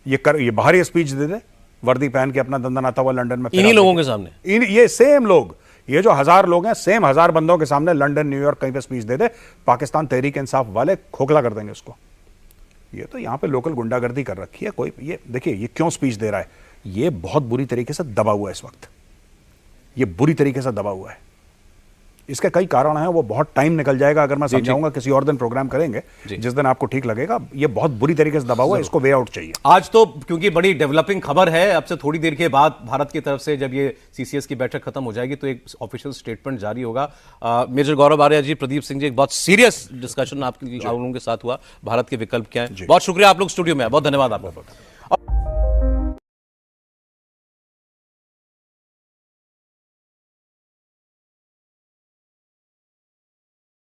ये बाहर ये स्पीच दे दे, वर्दी पहन के अपना दंदनाता हुआ लंदन में, इन्हीं लोगों के सामने, ये सेम लोग, ये जो 1000 लोग हैं, सेम 1000 बंदों के सामने लंदन, न्यूयॉर्क कहीं पे स्पीच दे दे, पाकिस्तान तहरीक इंसाफ वाले खोखला कर देंगे उसको। ये तो यहां पे लोकल गुंडागर्दी कर रखी है कोई। ये देखिए ये क्यों स्पीच दे रहा है, ये बहुत बुरी तरीके से दबा हुआ है इस वक्त, ये बुरी तरीके से दबा हुआ है। इसके कई कारण हैं, वो बहुत टाइम निकल जाएगा अगर मैं समझाऊंगा, किसी और दिन प्रोग्राम करेंगे जिस दिन आपको ठीक लगेगा। ये बहुत बुरी तरीके से दबा हुआ है, इसको वे आउट चाहिए। आज तो क्योंकि बड़ी डेवलपिंग खबर है, अब से थोड़ी देर के बाद भारत की तरफ से जब ये सीसीएस की बैठक खत्म हो जाएगी तो एक ऑफिशियल स्टेटमेंट जारी होगा। मेजर गौरव आर्या जी, प्रदीप सिंह जी, एक बहुत सीरियस डिस्कशन आप लोगों के साथ हुआ, भारत के विकल्प क्या है। बहुत शुक्रिया, आप लोग स्टूडियो में, बहुत धन्यवाद आपका।